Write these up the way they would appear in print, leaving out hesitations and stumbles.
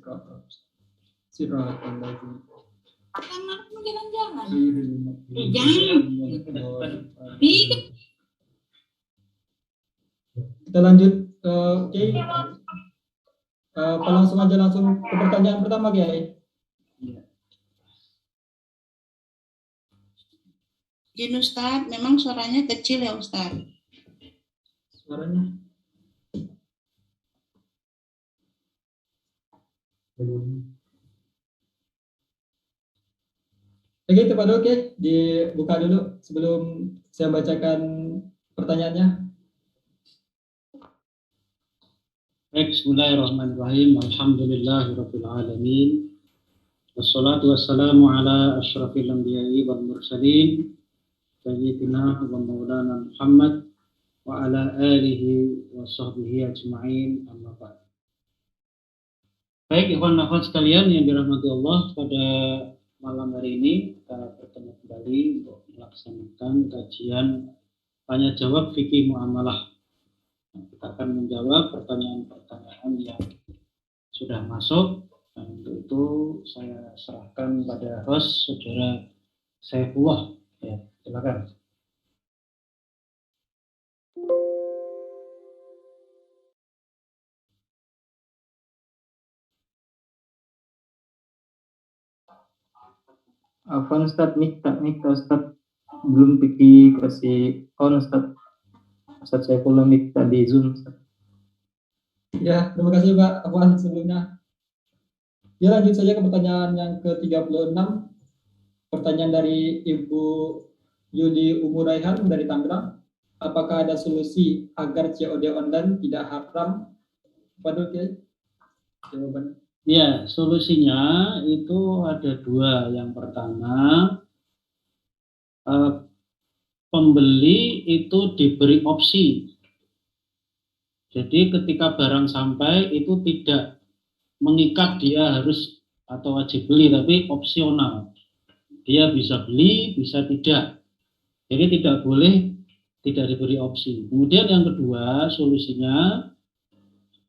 Siratal ladzina Sama mau jalan-jalan. jangan. Kita lanjut ke Kiai. Apa langsung aja langsung ke pertanyaan pertama Kiai? Jin Ustadz, memang suaranya kecil ya Ustadz? Suaranya Oke, itu Pak Dok, dibuka dulu sebelum saya bacakan pertanyaannya. Bismillahirrahmanirrahim. Alhamdulillahirabbil alamin. Wassalatu wassalamu ala asyrafil anbiya'i wal mursalin sayyidina wa maulana Muhammad wa ala alihi wa sahbihi ajma'in, amma ba'd. Baik, ikhwan akhwat sekalian yang dirahmati Allah, pada malam hari ini kita bertemu kembali untuk melaksanakan kajian tanya jawab fikih muamalah. Kita akan menjawab pertanyaan-pertanyaan yang sudah masuk. Dan untuk itu saya serahkan pada host saudara Saifullah. Ya, silakan. Apa Ustaz Mikta Ustaz belum kasih on Ustaz saya follow Mikta di Zoom Ustaz. Ya, terima kasih Pak Afwan sebelumnya. Ya, lanjut saja ke pertanyaan yang ke-36. Pertanyaan dari Ibu Yuli Umuraihan dari Tangerang. Apakah ada solusi agar COD online tidak haram? Apa ya? Jawaban. Ya, solusinya itu ada dua. Yang pertama, pembeli itu diberi opsi. Jadi ketika barang sampai itu tidak mengikat dia harus atau wajib beli, tapi opsional. Dia bisa beli, bisa tidak. Jadi tidak boleh tidak diberi opsi. Kemudian yang kedua solusinya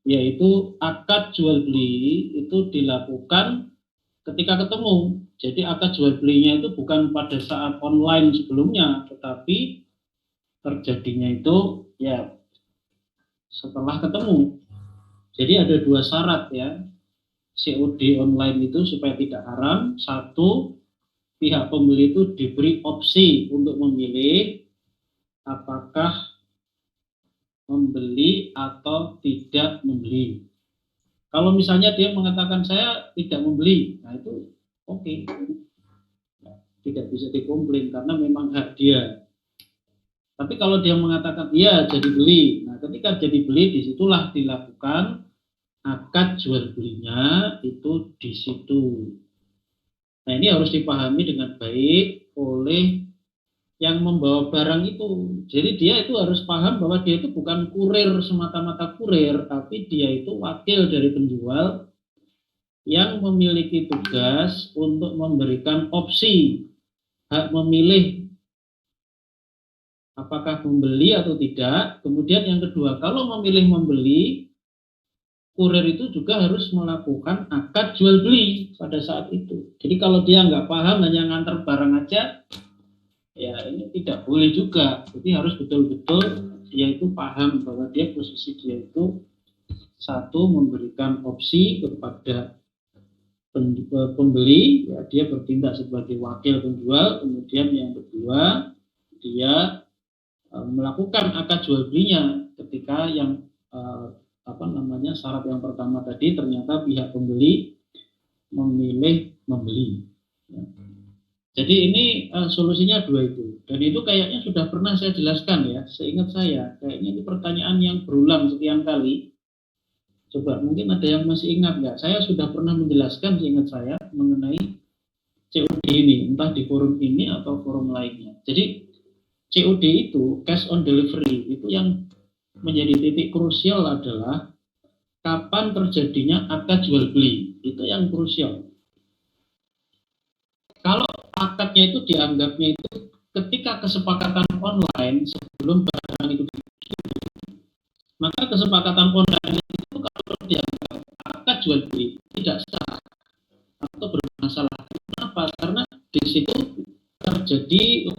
yaitu akad jual beli itu dilakukan ketika ketemu. Jadi akad jual belinya itu bukan pada saat online sebelumnya, tetapi terjadinya itu ya setelah ketemu. Jadi ada dua syarat ya. COD online itu supaya tidak haram. Satu, pihak pembeli itu diberi opsi untuk memilih apakah membeli atau tidak membeli. Kalau misalnya dia mengatakan saya tidak membeli, nah itu oke. Tidak bisa dikomplain karena memang hak dia. Tapi kalau dia mengatakan iya jadi beli, nah ketika jadi beli disitulah dilakukan akad jual belinya itu di situ. Nah ini harus dipahami dengan baik oleh yang membawa barang itu. Jadi dia itu harus paham bahwa dia itu bukan kurir semata-mata kurir, tapi dia itu wakil dari penjual yang memiliki tugas untuk memberikan opsi hak memilih apakah membeli atau tidak. Kemudian yang kedua, kalau memilih membeli, kurir itu juga harus melakukan akad jual beli pada saat itu. Jadi kalau dia nggak paham hanya ngantar barang aja, ya ini tidak boleh juga. Jadi harus betul-betul dia itu paham bahwa dia posisi dia itu satu memberikan opsi kepada pembeli, ya, dia bertindak sebagai wakil penjual. Kemudian yang kedua dia melakukan akad jual belinya ketika yang syarat yang pertama tadi ternyata pihak pembeli memilih membeli. Ya. Jadi ini solusinya dua itu, dan itu kayaknya sudah pernah saya jelaskan ya, seingat saya kayaknya ini pertanyaan yang berulang sekian kali. Coba mungkin ada yang masih ingat nggak? Saya sudah pernah menjelaskan seingat saya mengenai COD ini, entah di forum ini atau forum lainnya. Jadi COD itu cash on delivery itu yang menjadi titik krusial adalah kapan terjadinya akad jual beli, itu yang krusial. Kalau akadnya itu dianggapnya itu ketika kesepakatan online sebelum barang itu dikirim, maka kesepakatan online itu kalau dianggap akad maka jual beli tidak sah atau bermasalah. Kenapa? Karena di situ terjadi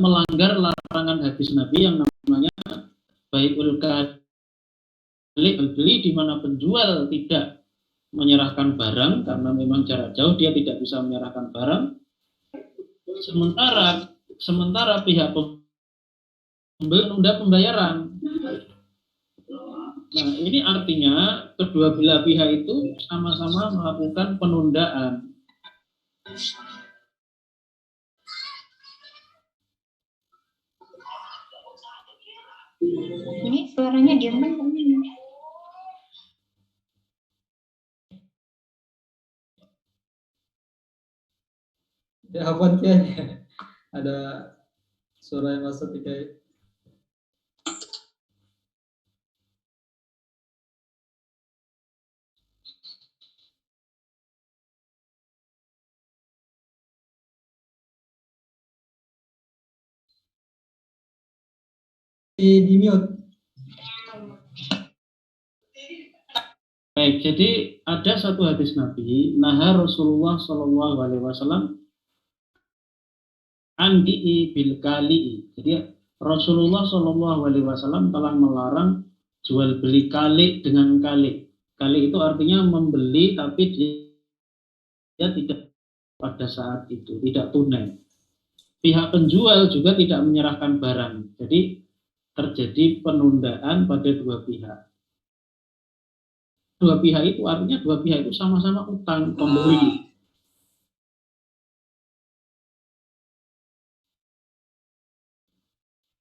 melanggar larangan hadis Nabi yang namanya bai'ul beli, di mana penjual tidak menyerahkan barang karena memang jarak jauh dia tidak bisa menyerahkan barang, sementara pihak pembeli menunda pembayaran. Nah, ini artinya kedua belah pihak itu sama-sama melakukan penundaan. Ini suaranya Jerman kan? Ya, Afwan Kiai. Ada suara yang masuk Kiai. Di mute. Baik, jadi ada satu hadis Nabi, naha Rasulullah Shallallahu Alaihi Wasallam andi bil kali. Jadi Rasulullah Shallallahu Alaihi Wasallam telah melarang jual beli kali dengan kali. Kali itu artinya membeli tapi dia tidak pada saat itu, tidak tunai. Pihak penjual juga tidak menyerahkan barang. Jadi terjadi penundaan pada dua pihak. Dua pihak itu artinya dua pihak itu sama-sama utang pembeli.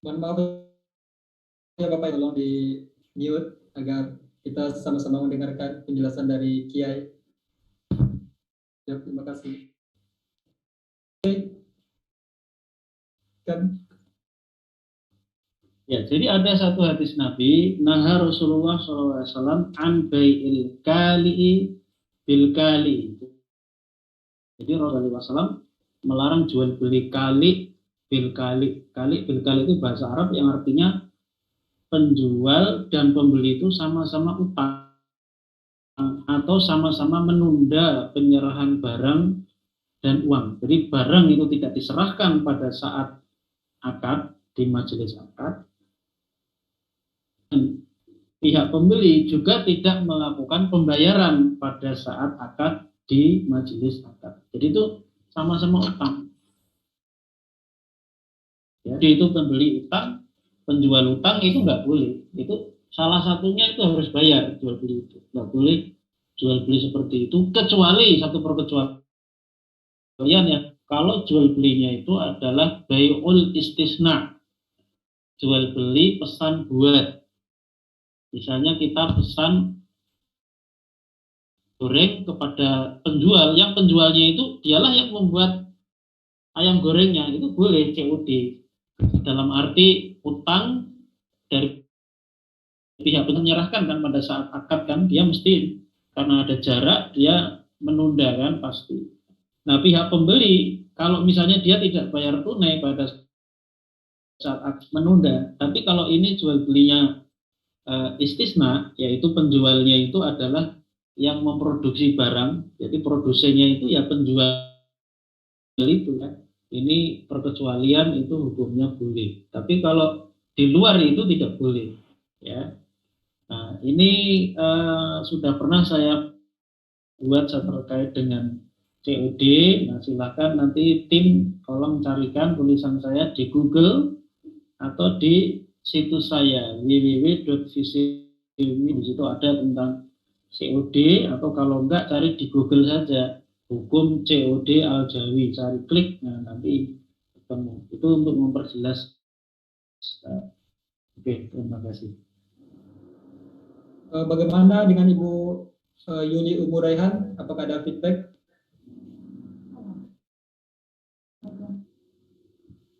Mohon maaf ya Bapak, tolong di mute agar kita sama-sama mendengarkan penjelasan dari Kiai. Ya, terima kasih. Oke. Kan? Ya, jadi ada satu hadis Nabi, naha Rasulullah SAW an bai'il kali'i bil kali. Jadi Rasulullah SAW melarang jual beli kali bil kali. Kali bil kali itu bahasa Arab yang artinya penjual dan pembeli itu sama-sama utang atau sama-sama menunda penyerahan barang dan uang. Jadi barang itu tidak diserahkan pada saat akad di majelis akad. Dan pihak pembeli juga tidak melakukan pembayaran pada saat akad di majelis akad. Jadi itu sama-sama utang. Jadi itu pembeli utang, penjual utang itu nggak boleh. Itu salah satunya itu harus bayar jual beli itu. Nggak boleh jual beli seperti itu, kecuali satu perkecualian ya. Kalau jual belinya itu adalah bai'ul istisna, jual beli pesan buat. Misalnya kita pesan goreng kepada penjual, yang penjualnya itu dialah yang membuat ayam gorengnya, itu boleh COD. Dalam arti utang dari pihak menyerahkan kan pada saat akad kan, dia mesti karena ada jarak dia menunda kan pasti. Nah pihak pembeli kalau misalnya dia tidak bayar tunai pada saat menunda, tapi kalau ini jual belinya istisna, yaitu penjualnya itu adalah yang memproduksi barang, jadi produsennya itu ya penjual itu ya. Ini perkecualian itu hukumnya boleh, tapi kalau di luar itu tidak boleh ya. Nah ini sudah pernah saya buat terkait dengan COD. Nah silakan nanti tim tolong carikan tulisan saya di Google atau di situs saya www.visimi, di situ ada tentang COD, atau kalau enggak cari di Google saja hukum COD Al-Jawi, cari klik, nah nanti ketemu. Itu untuk memperjelas. Oke, terima kasih. Bagaimana dengan Ibu Yuli Umuraihan? Apakah ada feedback?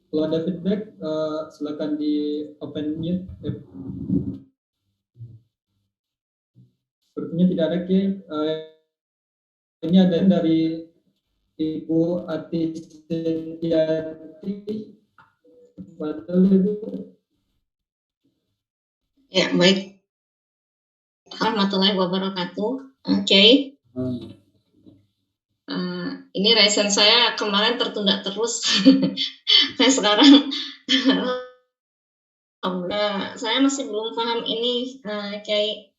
Kalau ada feedback, silakan di open mute. Sepertinya tidak ada. Ini ada dari Ibu Ati Setiati. Betul Ibu. Ya baik. Warahmatullahi wabarakatuh. Oke. Hmm. Ini reason saya kemarin tertunda terus. Saya sekarang saya masih belum paham ini kayak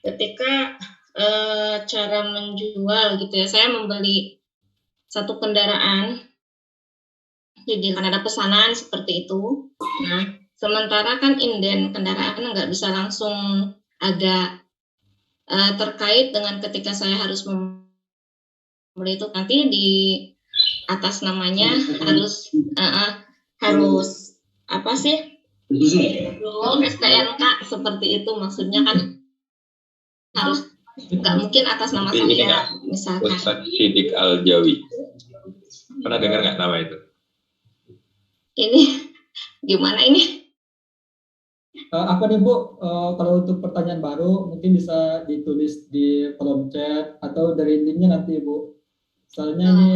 ketika cara menjual gitu ya. Saya membeli satu kendaraan, jadi kan ada pesanan seperti itu. Nah, sementara kan inden kendaraan nggak bisa langsung ada terkait dengan ketika saya harus membeli itu nanti di atas namanya harus apa sih? STNK seperti itu maksudnya kan harus nggak mungkin atas nama saya misalkan. Ustadz Siddiq Al-Jawi. Pernah dengar nggak nama itu? Ini gimana ini? Apa nih Bu, kalau untuk pertanyaan baru mungkin bisa ditulis di kolom chat atau dari linknya nanti Bu. Soalnya ini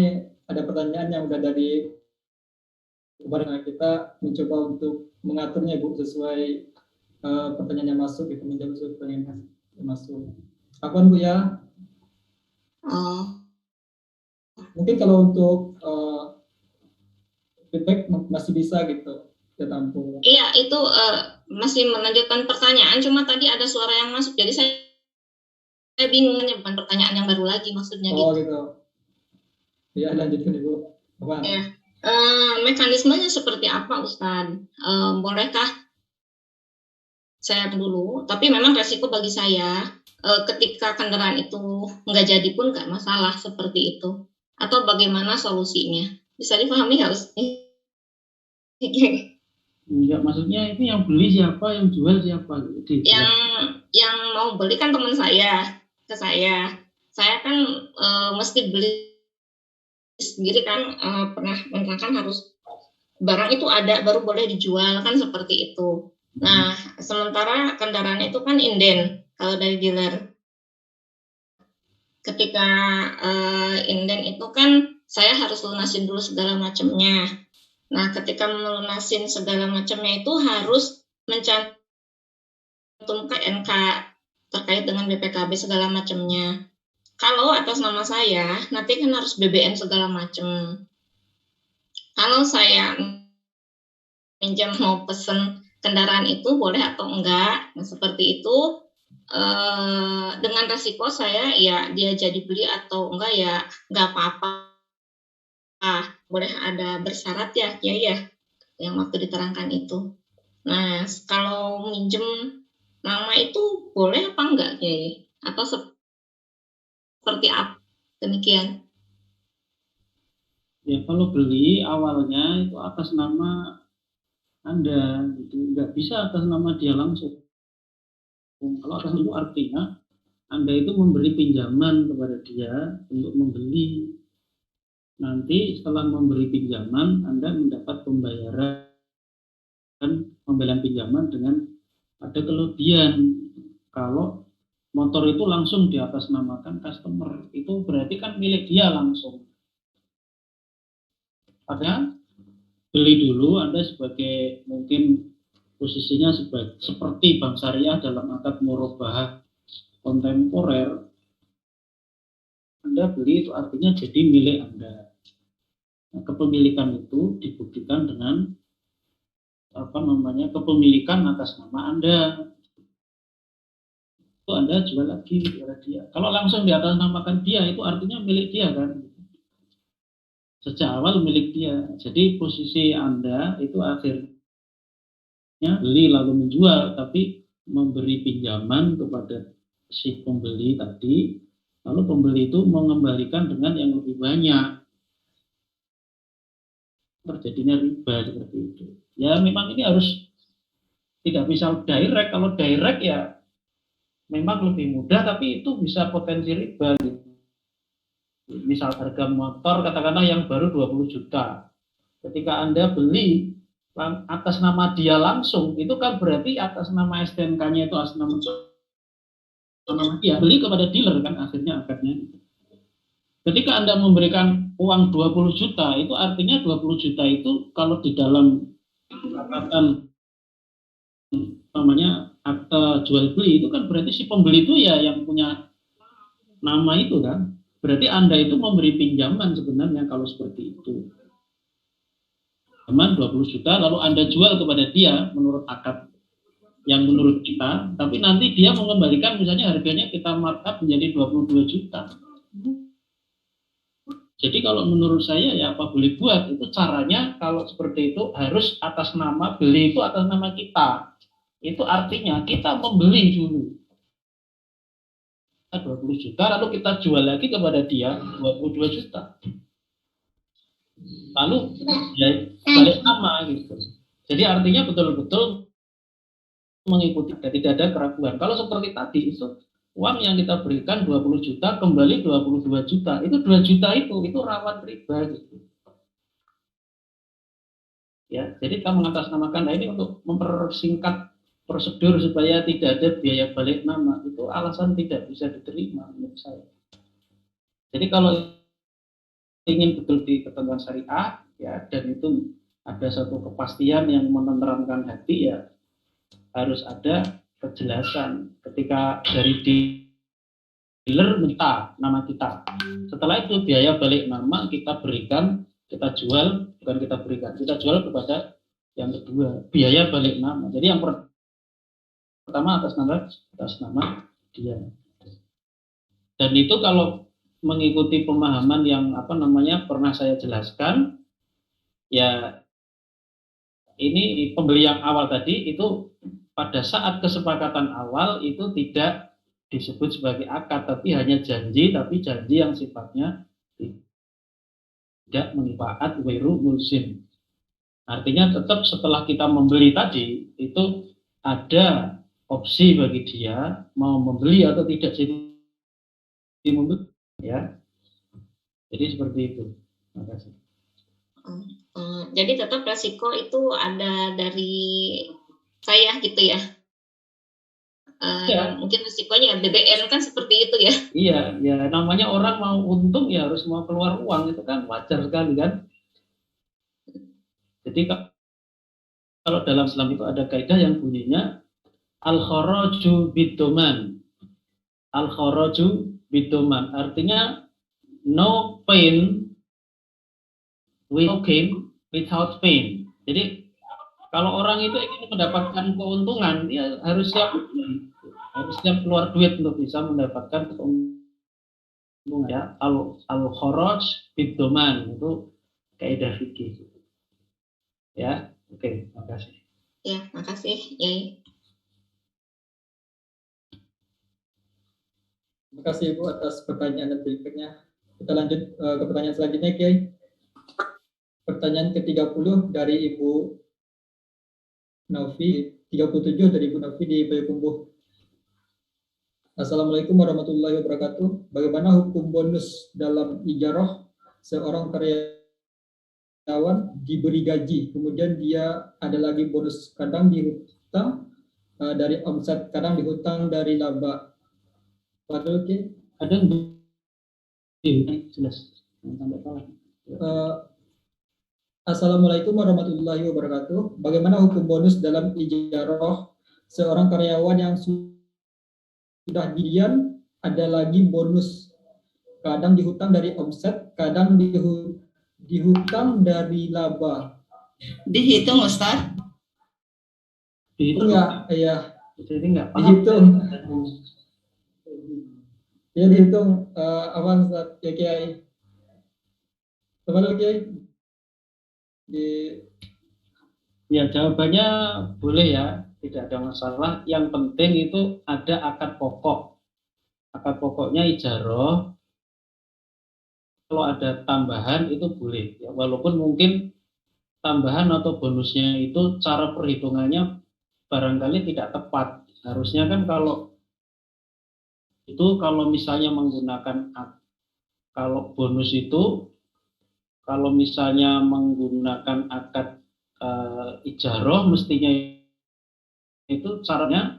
ada pertanyaan yang udah dari kemarin kita mencoba untuk mengaturnya Bu sesuai pertanyaan yang masuk gitu, menjawab sesuai pertanyaan yang masuk. Apaan Bu ya? Mungkin kalau untuk feedback masih bisa gitu kita tampung. Iya itu masih melanjutkan pertanyaan, cuma tadi ada suara yang masuk, jadi saya bingung, bukan pertanyaan yang baru lagi maksudnya. Gitu. Ya lanjutkan Ibu. Apa? Ya. Mekanismenya seperti apa Ustadz? Bolehkah saya dulu? Tapi memang resiko bagi saya ketika kendaraan itu nggak jadi pun nggak masalah seperti itu. Atau bagaimana solusinya? Bisa dipahami nggak Ustadz? Enggak, maksudnya itu yang beli siapa, yang jual siapa? Yang mau beli kan teman saya ke saya. Saya kan mesti beli sendiri kan, pernah menerangkan harus barang itu ada baru boleh dijual kan seperti itu. Nah, sementara kendaraan itu kan inden kalau dari dealer. Ketika inden itu kan saya harus lunasin dulu segala macamnya. Nah, ketika melunasin segala macamnya itu harus mencantumkan NK terkait dengan BPKB segala macamnya. Kalau atas nama saya, nanti kan harus BBM segala macam. Kalau saya pinjam mau pesen kendaraan itu boleh atau enggak, nah seperti itu. Dengan resiko saya ya dia jadi beli atau enggak ya enggak apa-apa. Boleh ada bersyarat ya yang waktu diterangkan itu. Nah, kalau minjem nama itu boleh apa enggak Kiai? Atau seperti apa? Demikian. Ya kalau beli awalnya itu atas nama Anda, gitu. Nggak bisa atas nama dia langsung. Kalau atas nama artinya Anda itu memberi pinjaman kepada dia untuk membeli. Nanti setelah memberi pinjaman, Anda mendapat pembayaran pinjaman dengan ada kelebihan. Kalau motor itu langsung di atas namakan customer, itu berarti kan milik dia langsung. Padahal beli dulu Anda sebagai mungkin posisinya seperti bank syariah dalam akad murabahah kontemporer. Anda beli itu artinya jadi milik Anda. Nah, kepemilikan itu dibuktikan dengan kepemilikan atas nama Anda. Itu Anda jual lagi kepada dia. Kalau langsung di atas namakan dia itu artinya milik dia kan. Sejak awal milik dia. Jadi posisi Anda itu akhirnya beli lalu menjual, tapi memberi pinjaman kepada si pembeli tadi, lalu pembeli itu mengembalikan dengan yang lebih banyak. Terjadinya riba seperti itu. Ya memang ini harus tidak bisa direct. Kalau direct ya memang lebih mudah, tapi itu bisa potensi riba. Misal harga motor katakanlah yang baru 20 juta. Ketika Anda beli atas nama dia langsung, itu kan berarti atas nama STNK-nya itu atas nama dia. Beli kepada dealer kan akhirnya akadnya. Ketika Anda memberikan uang 20 juta, itu artinya 20 juta itu kalau di dalam catatan akte jual beli itu kan berarti si pembeli itu ya yang punya nama itu kan. Berarti Anda itu memberi pinjaman sebenarnya kalau seperti itu. Teman 20 juta lalu Anda jual kepada dia menurut akad yang menurut kita, tapi nanti dia mengembalikan misalnya harganya kita markup menjadi 22 juta. Jadi kalau menurut saya ya apa boleh buat, itu caranya kalau seperti itu harus atas nama, beli itu atas nama kita. Itu artinya kita membeli dulu 20 juta lalu kita jual lagi kepada dia 22 juta. Lalu ya balik nama gitu. Jadi artinya betul-betul mengikuti dan tidak ada keraguan. Kalau seperti tadi itu uang yang kita berikan 20 juta kembali 22 juta. Itu 2 juta itu rawan riba gitu. Ya, jadi kita mengatasnamakan ini untuk mempersingkat prosedur supaya tidak ada biaya balik nama. Itu alasan tidak bisa diterima menurut saya. Jadi kalau ingin betul di ketentuan syariah ya, dan itu ada satu kepastian yang menenteramkan hati ya, harus ada kejelasan ketika dari dealer minta nama kita. Setelah itu biaya balik nama kita berikan, kita jual, bukan kita berikan, kita jual kepada yang kedua, biaya balik nama. Jadi yang pertama atas nama dia. Dan itu kalau mengikuti pemahaman yang pernah saya jelaskan, ya ini pembeli yang awal tadi itu pada saat kesepakatan awal itu tidak disebut sebagai akad, tapi hanya janji, tapi janji yang sifatnya tidak mengifaat wiru mulsin. Artinya tetap setelah kita membeli tadi itu ada opsi bagi dia mau membeli atau tidak jadi membeli ya. Jadi seperti itu. Terima kasih. Jadi tetap resiko itu ada dari saya gitu ya. Ya. Mungkin resikonya BBM kan seperti itu ya. Iya, ya namanya orang mau untung ya harus mau keluar uang, itu kan wajar sekali kan. Jadi kalau dalam Islam itu ada kaidah yang bunyinya al-kharaju bidoman. Al-kharaju bidoman artinya no pain without pain. Jadi kalau orang itu ingin mendapatkan keuntungan, dia harus siap keluar duit untuk bisa mendapatkan keuntungan. Ya, al-kharaj bidoman itu kaidah fikih. Ya, oke, makasih. Ya, makasih, Yai. Terima kasih Ibu atas pertanyaan dan berikutnya. Kita lanjut ke pertanyaan selanjutnya, Kiai. Pertanyaan ke-30 dari Ibu Novi, 37 dari Ibu Novi di Payakumbuh. Assalamualaikum warahmatullahi wabarakatuh. Bagaimana hukum bonus dalam ijarah seorang karyawan diberi gaji, kemudian dia ada lagi bonus, kadang dihutang dari omset, kadang dihutang dari laba. Padahal ada jelas sampai salah. Assalamualaikum warahmatullahi wabarakatuh. Bagaimana hukum bonus dalam ijarah seorang karyawan yang sudah didian ada lagi bonus, kadang dihutang dari omset, kadang dihutang dari laba. Dihitung Ustaz? Dihitung enggak, ya. Jadi enggak paham. Dihitung. Ya dihitung apa Ustaz? Ya Kiai. Teman Kiai. Ya jawabannya boleh ya, tidak ada masalah. Yang penting itu ada akad pokok. Akad pokoknya ijarah. Kalau ada tambahan itu boleh ya, walaupun mungkin tambahan atau bonusnya itu cara perhitungannya barangkali tidak tepat. Harusnya kan kalau misalnya menggunakan kalau bonus itu kalau misalnya menggunakan akad ijarah mestinya itu caranya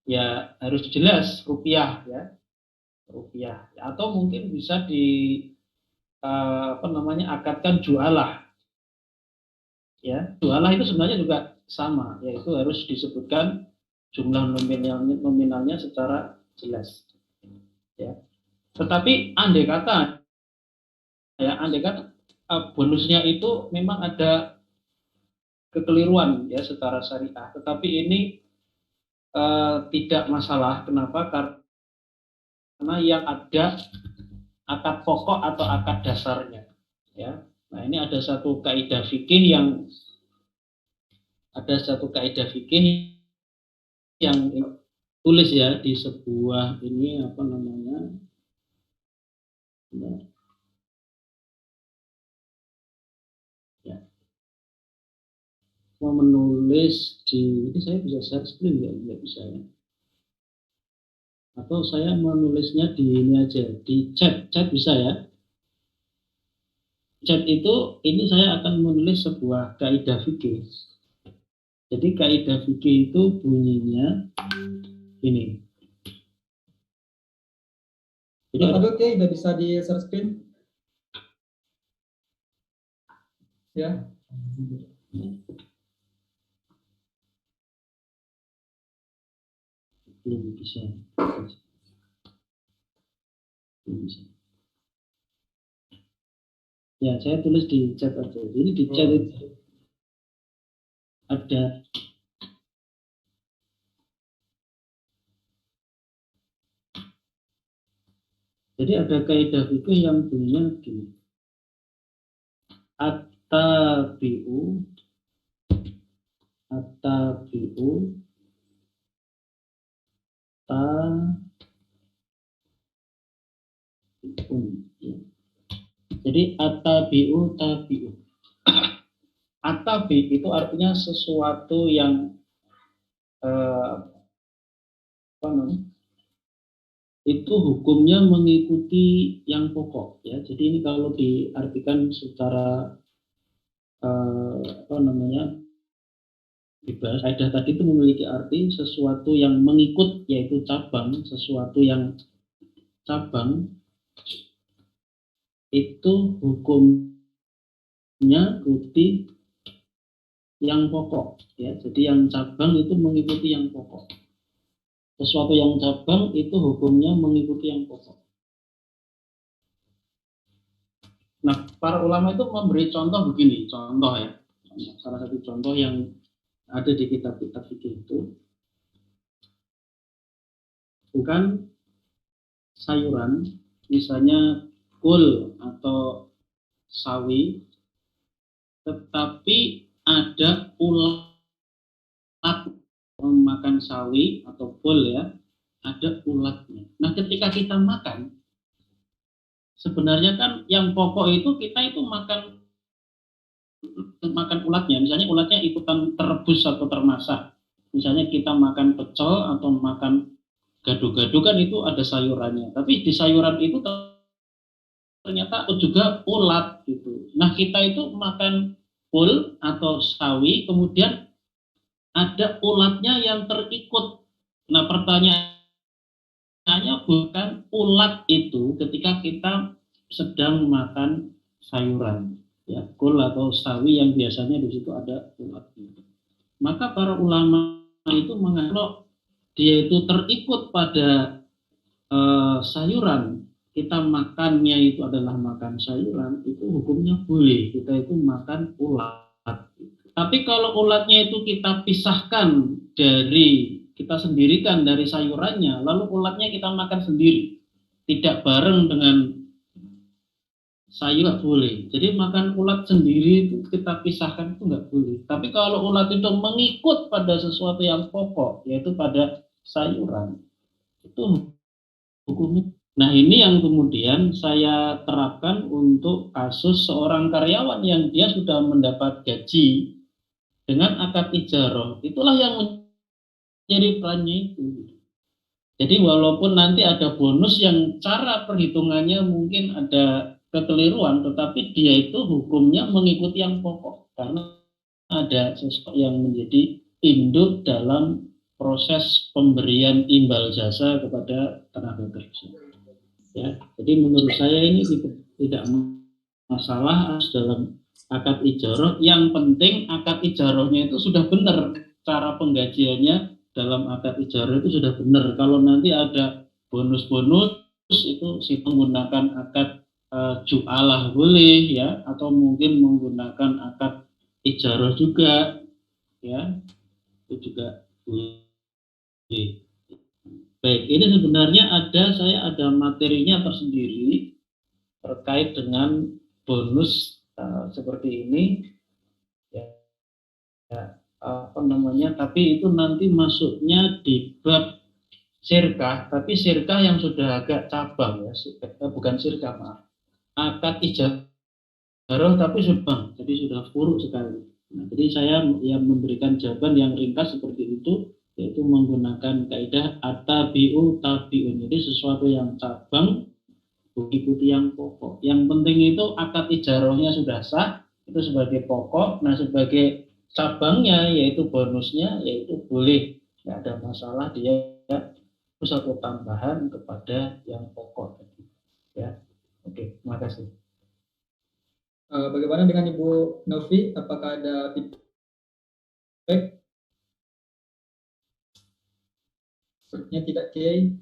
ya harus jelas rupiah ya, rupiah, atau mungkin bisa akadkan jualah ya. Jualah itu sebenarnya juga sama, yaitu harus disebutkan jumlah nominalnya secara jelas ya. Tetapi andai kata bonusnya itu memang ada kekeliruan ya secara syariah, tetapi ini tidak masalah. Kenapa? Karena yang ada akad pokok atau akad dasarnya. Ya, nah ini ada satu kaidah fikih yang tulis ya di sebuah ini apa namanya? Ya. Mau menulis di ini saya bisa share screen ya, nggak bisa ya. Atau saya menulisnya di ini aja, di chat bisa ya. Chat itu ini saya akan menulis sebuah kaidah fikih. Jadi kaidah fikih itu bunyinya ini. Jadi oke, udah bisa di share screen. Ya. Belum bisa. Ya, saya tulis di chat aja. Jadi di chat itu ada kaidah fikih yang bunyinya gini. At-tabi'u Jadi at-tabi'u tabi'u. At-tabi itu artinya sesuatu yang itu hukumnya mengikuti yang pokok ya. Jadi ini kalau diartikan secara dibahas kaidah tadi itu memiliki arti sesuatu yang mengikut, yaitu cabang. Sesuatu yang cabang itu hukumnya ikuti yang pokok ya. Jadi yang cabang itu mengikuti yang pokok. Sesuatu yang cabang itu hukumnya mengikuti yang pokok. Nah, para ulama itu memberi contoh begini, contoh ya. Salah satu contoh yang ada di kitab-kitab fikih itu bukan sayuran, misalnya kul atau sawi, tetapi ada ulat memakan sawi atau kul ya, ada ulatnya. Nah, ketika kita makan, sebenarnya kan yang pokok itu kita itu makan ulatnya. Misalnya ulatnya ikutan terebus atau termasak. Misalnya kita makan pecel atau makan gado-gado kan itu ada sayurannya. Tapi di sayuran itu ternyata juga ulat gitu. Nah, kita itu makan kul atau sawi, kemudian ada ulatnya yang terikut. Nah, pertanyaannya bukan ulat itu ketika kita sedang makan sayuran, ya, kul atau sawi yang biasanya di situ ada ulatnya. Maka para ulama itu menganggap dia itu terikut pada sayuran, kita makannya itu adalah makan sayuran, itu hukumnya boleh, kita itu makan ulat. Tapi kalau ulatnya itu kita pisahkan kita sendirikan dari sayurannya, lalu ulatnya kita makan sendiri, tidak bareng dengan sayur, boleh. Jadi makan ulat sendiri itu kita pisahkan itu nggak boleh. Tapi kalau ulat itu mengikut pada sesuatu yang pokok, yaitu pada sayuran, itu hukumnya. Nah, ini yang kemudian saya terapkan untuk kasus seorang karyawan yang dia sudah mendapat gaji dengan akad ijarah. Itulah yang menjadi perannya itu. Jadi walaupun nanti ada bonus yang cara perhitungannya mungkin ada kekeliruan, tetapi dia itu hukumnya mengikuti yang pokok karena ada sesuatu yang menjadi induk dalam proses pemberian imbal jasa kepada tenaga kerja. Ya, jadi menurut saya ini tidak masalah dalam akad ijarah. Yang penting akad ijarahnya itu sudah benar, cara penggajiannya dalam akad ijarah itu sudah benar. Kalau nanti ada bonus-bonus itu si menggunakan akad ju'alah boleh ya, atau mungkin menggunakan akad ijarah juga ya, itu juga boleh. Baik, ini sebenarnya saya ada materinya tersendiri terkait dengan bonus seperti ini ya, apa namanya, tapi itu nanti masuknya di bab sirkah, tapi sirkah yang sudah agak cabang ya, bukan sirkah, maaf, akad ijarah tapi sudah, jadi sudah furu sekali. Nah, jadi saya yang memberikan jawaban yang ringkas seperti itu, yaitu menggunakan kaidah atabiu tabiun. Jadi sesuatu yang cabang ikuti yang pokok. Yang penting itu akad ijarahnya sudah sah, itu sebagai pokok. Nah, sebagai cabangnya yaitu bonusnya, yaitu boleh, tidak ada masalah dia itu satu tambahan kepada yang pokok. Ya, oke, terima kasih. Bagaimana dengan Ibu Novi? Apakah ada feedback? Sepertinya tidak, Kiai.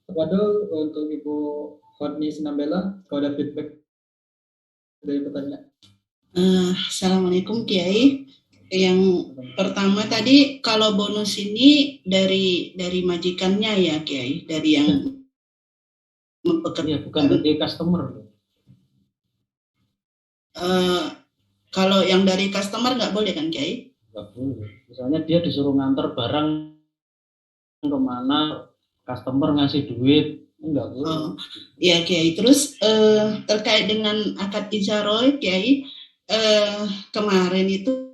Waduh, untuk Ibu Horni Sinambela, kalau ada feedback dari pertanyaan. Assalamualaikum Kiai. Yang pertama tadi kalau bonus ini dari majikannya ya Kiai, dari yang ya, bukan dari customer. Kalau yang dari customer nggak boleh kan Kiai? Nggak boleh. Misalnya dia disuruh nganter barang kemana, customer ngasih duit, enggak boleh. Ya Kiai. Terus terkait dengan akad ijarah Kiai, kemarin itu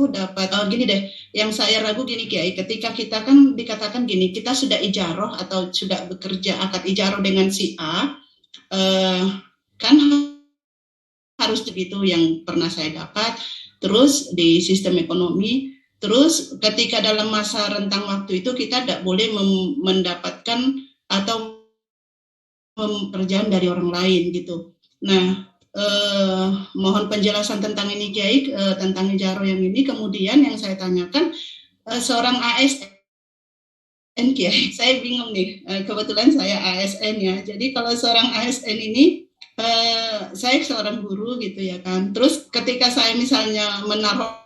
dapat gini deh, yang saya ragu gini Kiai, ketika kita kan dikatakan gini, kita sudah ijarah atau sudah bekerja akad ijarah dengan si A, kan harus begitu yang pernah saya dapat. Terus di sistem ekonomi, terus ketika dalam masa rentang waktu itu kita tidak boleh mendapatkan atau pekerjaan dari orang lain gitu. Nah, mohon penjelasan tentang ini Kiai, tentang ijarah yang ini. Kemudian yang saya tanyakan, seorang ASN Kiai, saya bingung nih, kebetulan saya ASN ya. Jadi kalau seorang ASN ini, saya seorang guru gitu ya kan. Terus ketika saya misalnya menaruhkan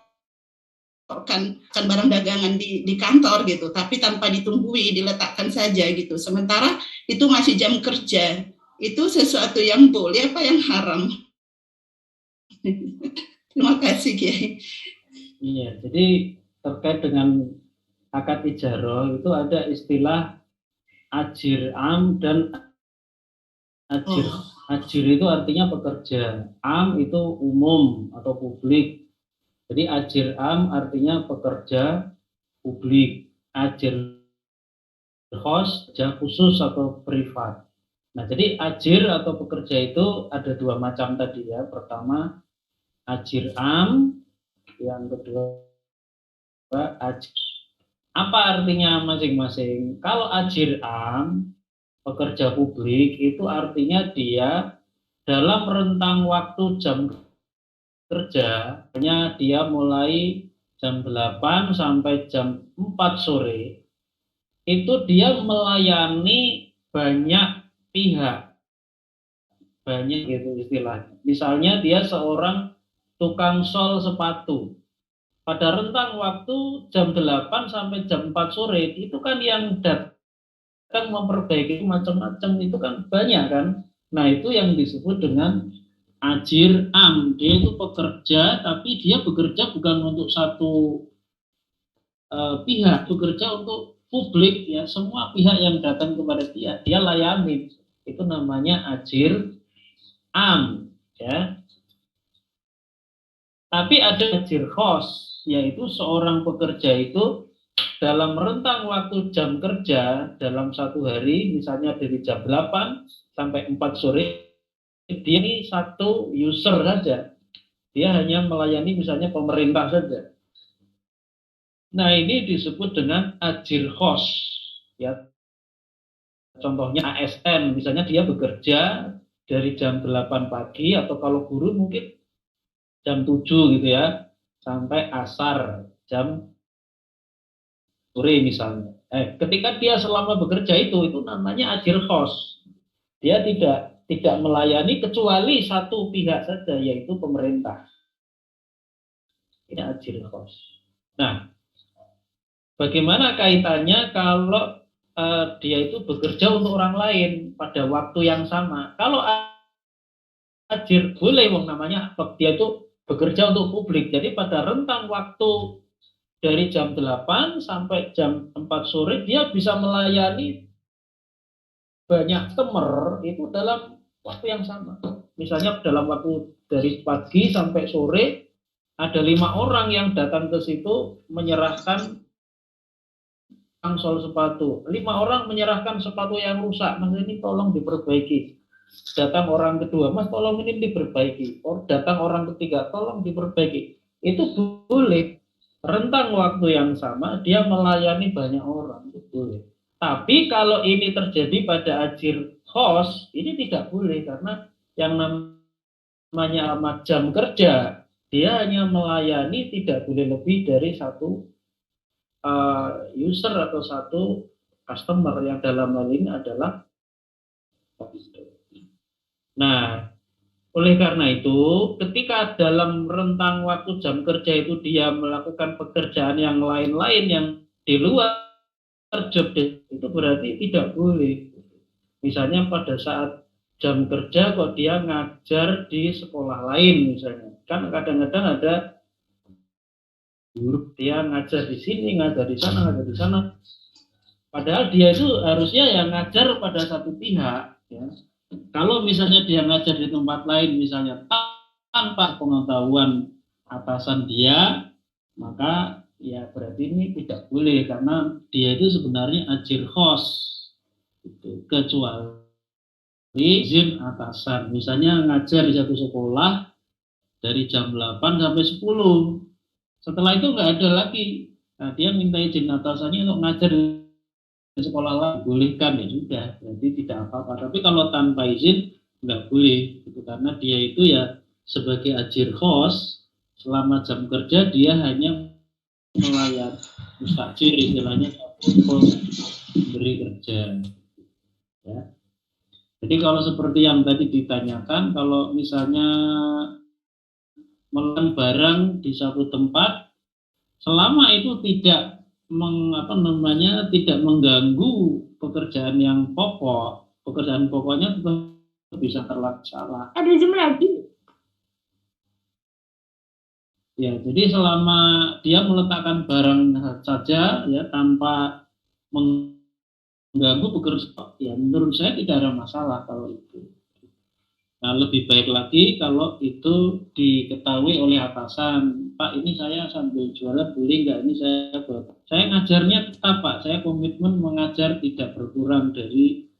barang dagangan di kantor gitu, tapi tanpa ditungguin, diletakkan saja gitu. Sementara itu masih jam kerja. Itu sesuatu yang boleh apa yang haram? Terima kasih Kiai. Iya, jadi terkait dengan akad ijarah itu ada istilah ajir am dan ajir. Ajir itu artinya pekerja, am itu umum atau publik. Jadi ajir am artinya pekerja publik, ajir khos, kerja khusus atau privat. Nah, jadi ajir atau pekerja itu ada dua macam tadi ya. Pertama ajir am, yang kedua ajir. Apa artinya masing-masing? Kalau ajir am, pekerja publik, itu artinya dia dalam rentang waktu jam kerja, hanya dia mulai jam 8 sampai jam 4 sore, itu dia melayani banyak pihak, banyak gitu istilahnya. Misalnya dia seorang tukang sol sepatu, pada rentang waktu jam 8 sampai jam 4 sore, itu kan yang datang memperbaiki macam-macam itu kan banyak kan. Nah, itu yang disebut dengan ajir am. Dia itu pekerja, tapi dia bekerja bukan untuk satu pihak, bekerja untuk publik ya, semua pihak yang datang kepada dia layani. Itu namanya ajir am ya. Tapi ada ajir khos, yaitu seorang pekerja itu dalam rentang waktu jam kerja dalam satu hari, misalnya dari jam 8 sampai 4 sore, dia ini satu user saja. Dia hanya melayani misalnya pemerintah saja. Nah, ini disebut dengan ajir khos. Ya. Contohnya ASN, misalnya dia bekerja dari jam 8 pagi, atau kalau guru mungkin jam 7 gitu ya, sampai asar jam sore misalnya. Ketika dia selama bekerja itu namanya ajir khos. Dia tidak melayani kecuali satu pihak saja, yaitu pemerintah. Ini ajir khos. Nah, bagaimana kaitannya kalau dia itu bekerja untuk orang lain pada waktu yang sama? Kalau ajir boleh, namanya dia itu bekerja untuk publik. Jadi pada rentang waktu dari jam 8 sampai jam 4 sore dia bisa melayani banyak customer itu dalam waktu yang sama. Misalnya dalam waktu dari pagi sampai sore ada 5 orang yang datang ke situ menyerahkan sol sepatu. 5 orang menyerahkan sepatu yang rusak. Mas ini tolong diperbaiki. Datang orang kedua, Mas tolong ini diperbaiki. Datang orang ketiga, tolong diperbaiki. Itu boleh. Rentang waktu yang sama dia melayani banyak orang, itu boleh. Tapi kalau ini terjadi pada ajir khos, ini tidak boleh karena yang namanya jam kerja dia hanya melayani tidak boleh lebih dari satu user atau satu customer yang dalam hal ini adalah. Nah, oleh karena itu, ketika dalam rentang waktu jam kerja itu dia melakukan pekerjaan yang lain-lain yang di luar job desk, itu berarti tidak boleh. Misalnya pada saat jam kerja kok dia ngajar di sekolah lain misalnya. Kan kadang-kadang ada guru dia ngajar di sini, ngajar di sana, ngajar di sana. Padahal dia itu harusnya yang ngajar pada satu pihak, ya. Kalau misalnya dia ngajar di tempat lain, misalnya tanpa pengetahuan atasan dia, maka ya berarti ini tidak boleh karena dia itu sebenarnya ajir khos, gitu. Kecuali izin atasan. Misalnya ngajar di satu sekolah dari jam 8 sampai 10. Setelah itu nggak ada lagi. Nah, dia minta izin atasannya untuk ngajar di sekolah lain, bolehkan, ya sudah, berarti tidak apa-apa. Tapi kalau tanpa izin nggak boleh, gitu. Karena dia itu ya sebagai ajir khos selama jam kerja dia hanya melayani mustajir, istilahnya pemberi kerja, ya. Jadi kalau seperti yang tadi ditanyakan, kalau misalnya melelang barang di satu tempat selama itu tidak tidak mengganggu pekerjaan yang pokok, pekerjaan pokoknya tetap bisa terlaksana. Ada jam lagi. Ya, jadi selama dia meletakkan barang saja ya tanpa mengganggu pekerjaan, ya menurut saya tidak ada masalah kalau itu. Nah, lebih baik lagi kalau itu diketahui oleh atasan. Pak, ini saya sambil jualan boleh nggak? Ini saya ngajarnya tetap, Pak. Saya komitmen mengajar tidak berkurang dari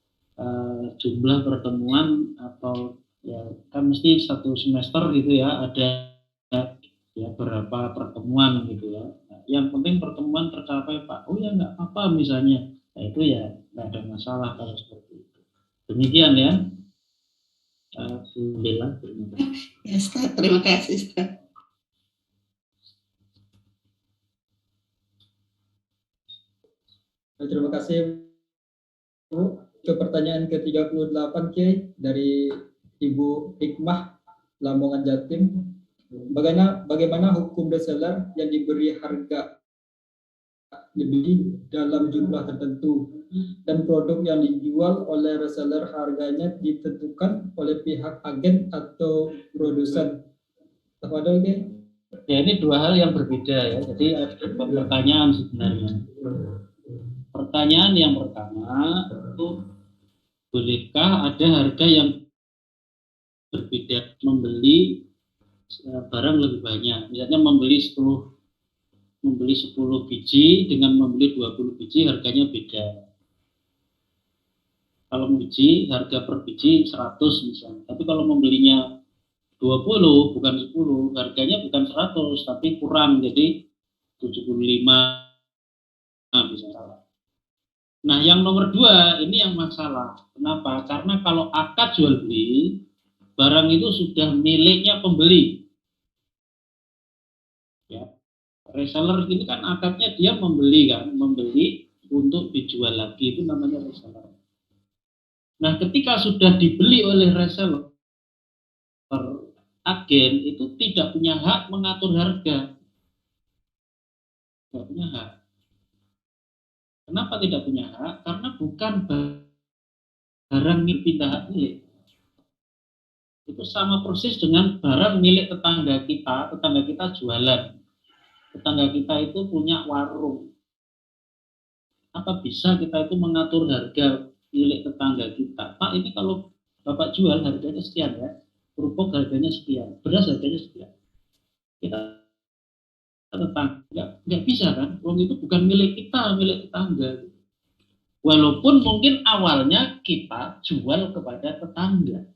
jumlah pertemuan atau ya kan mesti satu semester gitu ya ada ya berapa pertemuan gitu ya. Nah, yang penting pertemuan tercapai, Pak. Oh ya nggak apa-apa misalnya. Nah, itu ya nggak ada masalah kalau seperti itu. Demikian ya. Alhamdulillah. Ya, Ustaz, terima kasih, Ustaz. Terima kasih, Bu. Ke pertanyaan ke-38 Kiai dari Ibu Hikmah Lamongan Jatim. Bagaimana hukum reseller yang diberi harga lebih dalam jumlah tertentu dan produk yang dijual oleh reseller harganya ditentukan oleh pihak agen atau produsen? Tafadhol, Kiai. Ya, ini dua hal yang berbeda ya. Jadi ada pertanyaan sebenarnya. Pertanyaan yang pertama itu, bolehkah ada harga yang berbeda membeli barang lebih banyak? Misalnya membeli 10 biji dengan membeli 20 biji harganya beda. Kalau biji harga per biji 100 misalnya. Tapi kalau membelinya 20 bukan 10, harganya bukan 100 tapi kurang jadi 75 misalnya. Nah, yang nomor 2 ini yang masalah. Kenapa? Karena kalau akad jual beli, barang itu sudah miliknya pembeli. Ya. Reseller ini kan akadnya dia membeli untuk dijual lagi, itu namanya reseller. Nah, ketika sudah dibeli oleh reseller, agen itu tidak punya hak mengatur harga. Tidak punya hak. Kenapa tidak punya hak? Karena bukan barang pindah hak milik. Itu sama persis dengan barang milik tetangga kita jualan. Tetangga kita itu punya warung. Apa bisa kita itu mengatur harga milik tetangga kita? Pak, ini kalau Bapak jual harganya sekian ya. Kerupuk harganya sekian, beras harganya sekian. Kita tetangga nggak bisa kan? Uang itu bukan milik kita, milik tetangga. Walaupun mungkin awalnya kita jual kepada tetangga.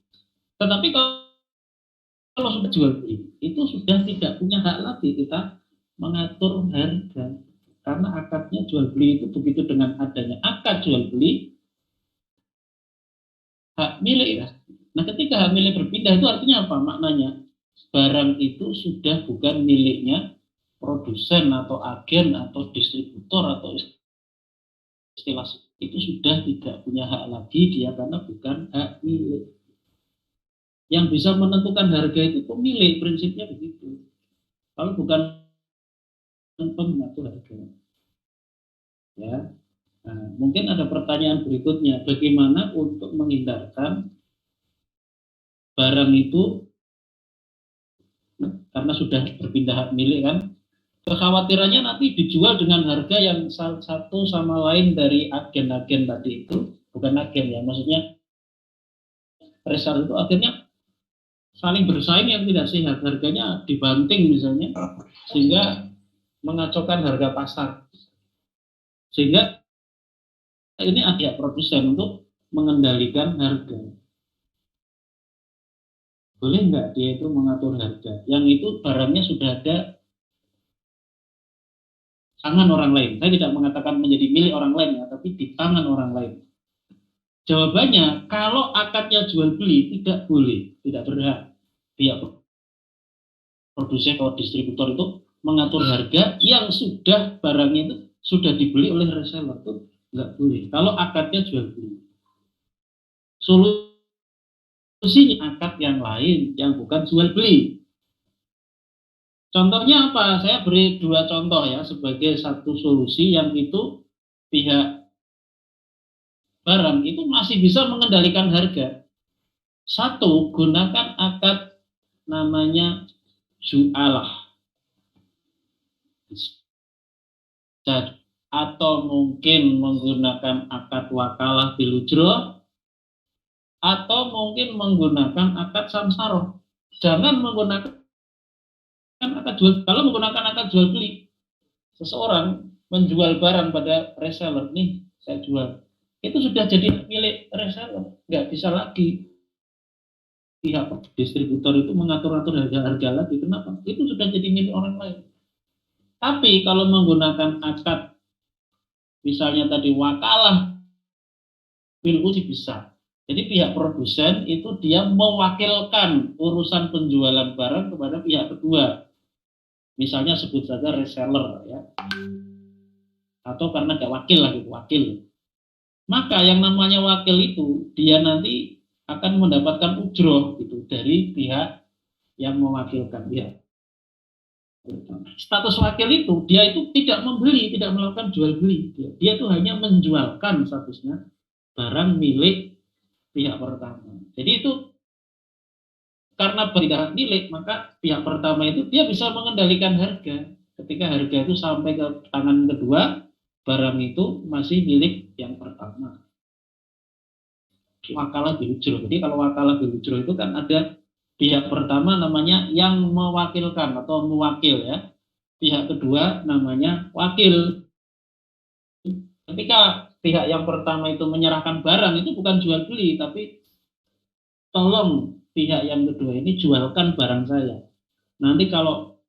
Tetapi kalau sudah jual beli, itu sudah tidak punya hak lagi kita mengatur harga. Karena akadnya jual beli itu begitu dengan adanya akad jual beli, hak milik ya. Nah, ketika hak milik berpindah itu artinya apa? Maknanya barang itu sudah bukan miliknya produsen atau agen atau distributor atau istilah itu sudah tidak punya hak lagi dia karena bukan hak milik. Yang bisa menentukan harga itu pemilik, prinsipnya begitu. Kalau bukan pengatur harga. Ya. Nah, mungkin ada pertanyaan berikutnya, bagaimana untuk menghindarkan barang itu karena sudah berpindah hak milik kan, kekhawatirannya nanti dijual dengan harga yang satu sama lain dari agen-agen tadi itu, bukan agen ya, maksudnya reseller itu akhirnya saling bersaing yang tidak sehat, harganya dibanting misalnya, sehingga mengacaukan harga pasar. Sehingga ini ada produsen untuk mengendalikan harga. Boleh nggak dia itu mengatur harga? Yang itu barangnya sudah ada tangan orang lain. Saya tidak mengatakan menjadi milik orang lain ya, tapi di tangan orang lain. Jawabannya, kalau akadnya jual beli tidak boleh, tidak berhak pihak produsen atau distributor itu mengatur harga yang sudah barangnya itu sudah dibeli oleh reseller, itu nggak boleh. Kalau akadnya jual beli, solusinya akad yang lain yang bukan jual beli. Contohnya apa? Saya beri 2 contoh ya sebagai satu solusi yang itu pihak barang itu masih bisa mengendalikan harga. Satu, gunakan akad namanya jualah. Atau mungkin menggunakan akad wakalah bil ujroh, atau mungkin menggunakan akad samsaroh. Jangan menggunakan akad jual. Kalau menggunakan akad jual beli, seseorang menjual barang pada reseller, nih saya jual, itu sudah jadi milik reseller, nggak bisa lagi pihak distributor itu mengatur-atur harga-harga lagi. Kenapa? Itu sudah jadi milik orang lain. Tapi kalau menggunakan akad, misalnya tadi wakalah bil ujroh bisa. Jadi pihak produsen itu dia mewakilkan urusan penjualan barang kepada pihak kedua. Misalnya sebut saja reseller ya. Atau karena ada wakil lah gitu, wakil. Maka yang namanya wakil itu dia nanti akan mendapatkan ujroh gitu dari pihak yang mewakilkan dia. Status wakil itu dia itu tidak membeli, tidak melakukan jual beli. Dia itu hanya menjualkan statusnya barang milik pihak pertama. Jadi itu karena tidak milik, maka pihak pertama itu dia bisa mengendalikan harga. Ketika harga itu sampai ke tangan kedua, barang itu masih milik yang pertama. Wakalah bil ujroh. Jadi kalau wakalah bil ujroh itu kan ada pihak pertama namanya yang mewakilkan atau mewakil ya. Pihak kedua namanya wakil. Ketika pihak yang pertama itu menyerahkan barang itu bukan jual beli, tapi tolong pihak yang kedua ini jualkan barang saya. Nanti kalau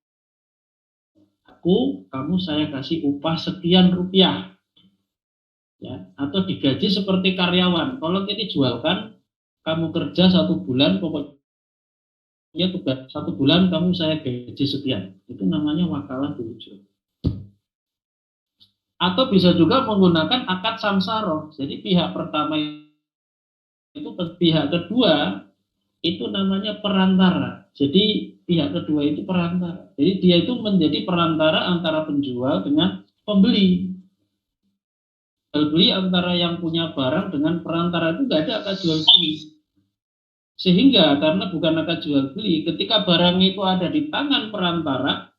kamu saya kasih upah sekian rupiah. Ya, atau digaji seperti karyawan. Kalau ini jualkan, kamu kerja 1 bulan, pokoknya tugas 1 bulan kamu saya gaji sekian. Itu namanya wakalah bil ujroh. Atau bisa juga menggunakan akad samsara. Jadi pihak pertama itu pihak kedua itu namanya perantara. Jadi pihak kedua itu perantara. Jadi dia itu menjadi perantara antara penjual dengan pembeli. Jual beli antara yang punya barang dengan perantara itu nggak ada akad jual beli. Sehingga karena bukan akad jual beli, ketika barang itu ada di tangan perantara,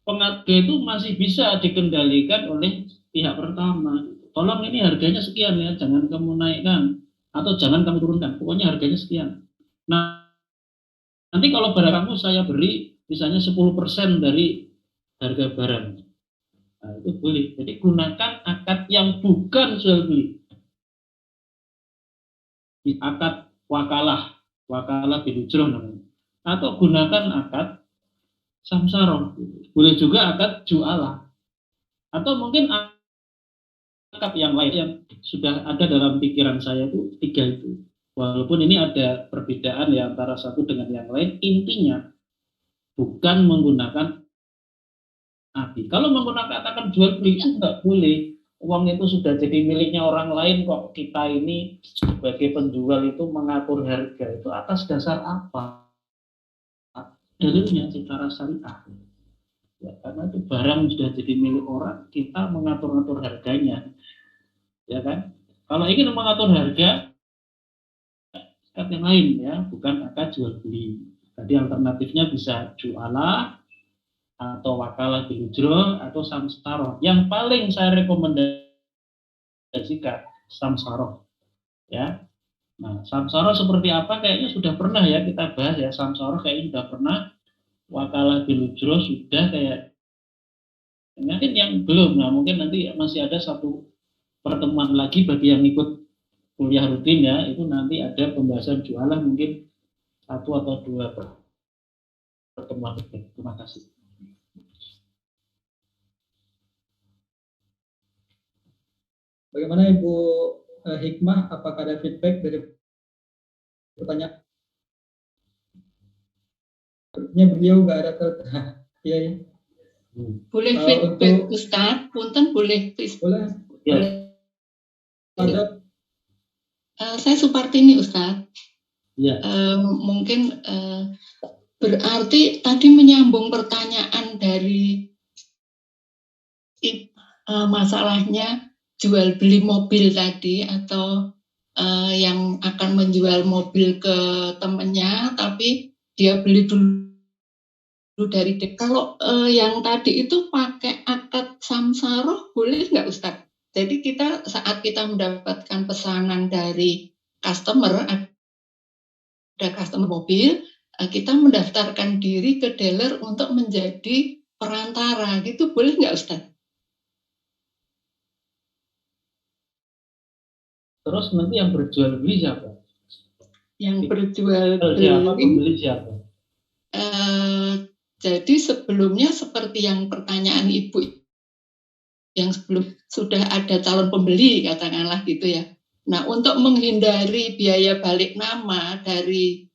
pengaruh itu masih bisa dikendalikan oleh pihak pertama. Tolong ini harganya sekian ya, jangan kamu naikkan atau jangan kamu turunkan. Pokoknya harganya sekian. Nah, nanti kalau barang kamu saya beri misalnya 10% dari harga barang. Nah, itu boleh. Jadi gunakan akad yang bukan jual beli. Akad wakalah bil ujroh namanya. Atau gunakan akad samsara. Boleh juga akad jualah. Atau mungkin akad yang lain yang sudah ada dalam pikiran saya itu 3 itu. Walaupun ini ada perbedaan ya antara satu dengan yang lain, intinya bukan menggunakan nabi. Kalau menggunakan katakan jual beli itu nggak boleh. Uang itu sudah jadi miliknya orang lain kok kita ini sebagai penjual itu mengatur harga itu atas dasar apa? Dalilnya secara syariah. Ya, karena itu barang sudah jadi milik orang, kita mengatur-atur harganya, ya kan? Kalau ingin mengatur harga, akad yang lain ya, bukan akad jual beli. Tadi alternatifnya bisa jualah atau wakalah bil ujroh atau samsara. Yang paling saya rekomendasikan samsara. Ya. Nah, samsara seperti apa kayaknya sudah pernah ya kita bahas ya. Samsara kayaknya sudah pernah, wakalah bil ujroh sudah kayak mungkin yang belum. Nah, mungkin nanti masih ada satu pertemuan lagi bagi yang ikut kuliah rutin ya, itu nanti ada pembahasan jualah mungkin 1 atau 2 pertemuan rutin. Terima kasih. Bagaimana Ibu Hikmah? Apakah ada feedback dari pertanyaan? Sepertinya beliau nggak ada iya ya. Boleh feedback Ustaz, punten boleh feedback. Boleh. Ya. Ada. Saya Supartini Ustaz. Ya. Mungkin berarti tadi menyambung pertanyaan dari masalahnya jual beli mobil tadi atau yang akan menjual mobil ke temannya tapi dia beli dulu dari kalau yang tadi itu pakai akad samsara boleh nggak Ustaz? Jadi kita saat kita mendapatkan pesanan dari customer, ada customer mobil, kita mendaftarkan diri ke dealer untuk menjadi perantara, gitu boleh nggak Ustaz? Terus nanti yang berjual beli siapa? Yang berjual Siapa, beli, pembeli siapa? jadi sebelumnya seperti yang pertanyaan Ibu yang sebelum sudah ada calon pembeli katakanlah gitu ya. Nah untuk menghindari biaya balik nama dari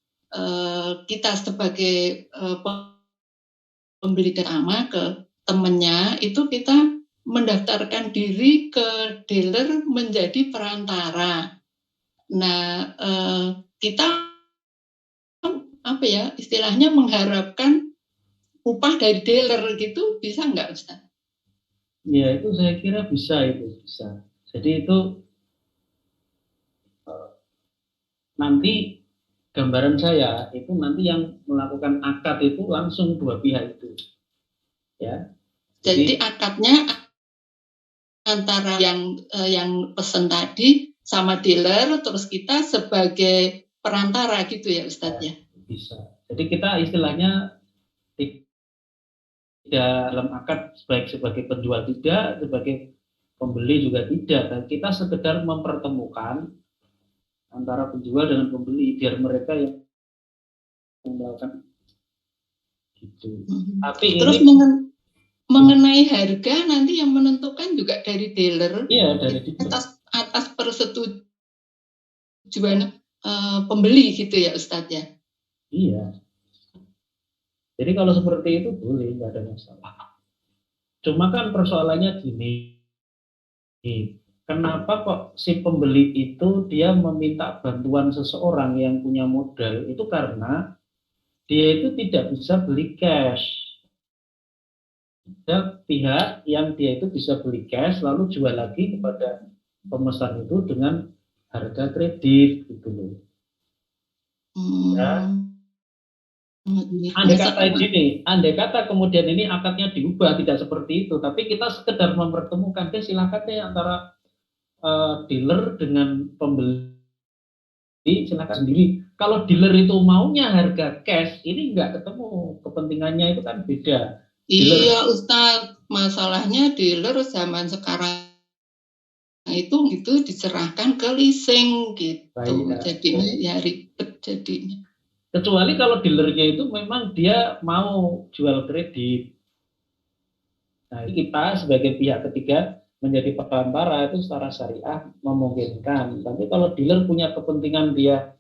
kita sebagai pembeli pertama ke temannya itu kita mendaftarkan diri ke dealer menjadi perantara. Nah kita apa ya istilahnya mengharapkan upah dari dealer gitu bisa nggak Ustaz? Ya itu saya kira bisa itu bisa. Jadi itu nanti gambaran saya itu nanti yang melakukan akad itu langsung 2 pihak itu, ya. Jadi akadnya antara yang pesen tadi sama dealer, terus kita sebagai perantara gitu ya Ustadz ya? Bisa. Jadi kita istilahnya tidak dalam akad baik sebagai penjual tidak, sebagai pembeli juga tidak. Dan kita sekedar mempertemukan antara penjual dengan pembeli biar mereka yang melakukan gitu. Tapi terus ini mengenai harga nanti yang menentukan juga dari dealer. Iya, dari dealer. Atas persetujuan pembeli gitu ya Ustadz ya? Iya. Jadi kalau seperti itu boleh, nggak ada masalah. Cuma kan persoalannya gini, kenapa kok si pembeli itu dia meminta bantuan seseorang yang punya modal? Itu karena dia itu tidak bisa beli cash. Ada pihak yang dia itu bisa beli cash lalu jual lagi kepada pemesan itu dengan harga kredit gitu loh. Ya. Andai kata kemudian ini akadnya diubah tidak seperti itu, tapi kita sekedar mempertemukan deh, silakan deh antara dealer dengan pembeli, silakan sendiri. Kalau dealer itu maunya harga cash, ini nggak ketemu, kepentingannya itu kan beda. Dealer, iya Ustadz, masalahnya dealer zaman sekarang itu diserahkan ke leasing gitu, jadinya ya ribet jadinya. Kecuali kalau dealernya itu memang dia mau jual kredit. Nah, kita sebagai pihak ketiga menjadi perantara itu secara syariah memungkinkan. Tapi kalau dealer punya kepentingan dia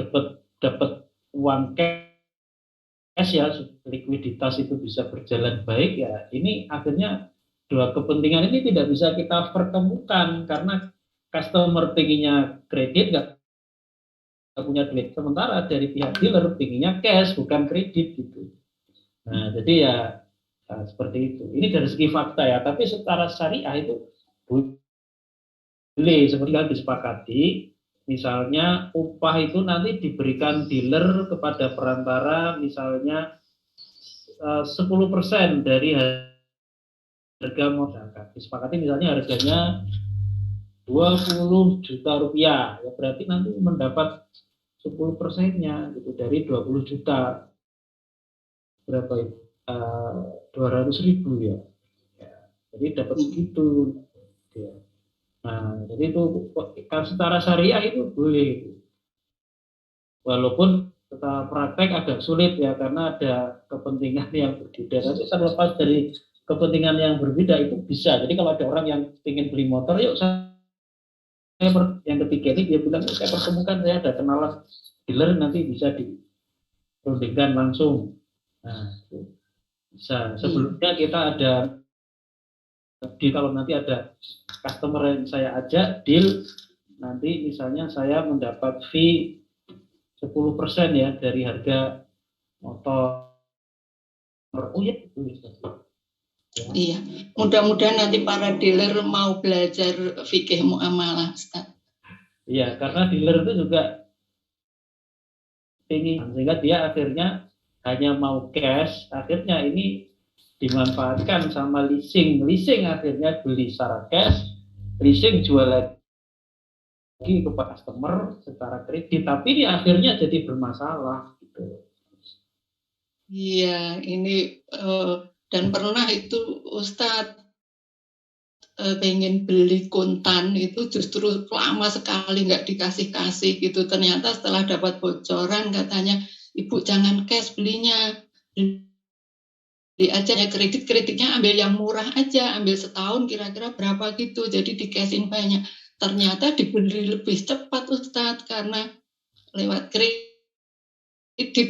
dapat uang cash ya, likuiditas itu bisa berjalan baik ya, ini akhirnya dua kepentingan ini tidak bisa kita pertemukan karena customer pengennya kredit nggak punya duit, sementara dari pihak dealer pengennya cash bukan kredit gitu. Nah jadi ya seperti itu. Ini dari segi fakta ya, tapi secara syariah itu boleh seperti yang disepakati. Misalnya upah itu nanti diberikan dealer kepada perantara misalnya 10% dari harga modal. Disepakati misalnya harganya 20 juta rupiah, ya berarti nanti mendapat 10%-nya gitu dari 20 juta. Berapa itu? 200.000 ya. Jadi dapat segitu. Ya. Nah, jadi itu secara syariah itu boleh. Walaupun secara praktek agak sulit ya karena ada kepentingan yang berbeda. Tapi terlepas dari kepentingan yang berbeda itu bisa. Jadi kalau ada orang yang ingin beli motor, yuk yang ketiga ini dia bilang saya pertemukan, saya ada kenalan dealer nanti bisa dirundingkan langsung. Nah, itu bisa. Sebelumnya kita ada kalau nanti ada customer yang saya ajak deal, nanti misalnya saya mendapat fee 10% ya dari harga motor. Oh ya, Iya, mudah-mudahan nanti para dealer mau belajar fikih muamalah, Ustaz. Iya, karena dealer itu juga ingin, sehingga dia akhirnya hanya mau cash, akhirnya ini dimanfaatkan sama leasing akhirnya beli secara cash, leasing jual lagi kepada customer secara kredit, tapi ini akhirnya jadi bermasalah gitu. Iya, ini dan pernah itu Ustadz pengen beli kontan itu justru lama sekali nggak dikasih gitu. Ternyata setelah dapat bocoran katanya ibu jangan cash belinya, beli aja ya kreditnya ambil yang murah aja, ambil setahun kira-kira berapa gitu, jadi di cashin banyak. Ternyata dibeli lebih cepat Ustadz karena lewat kredit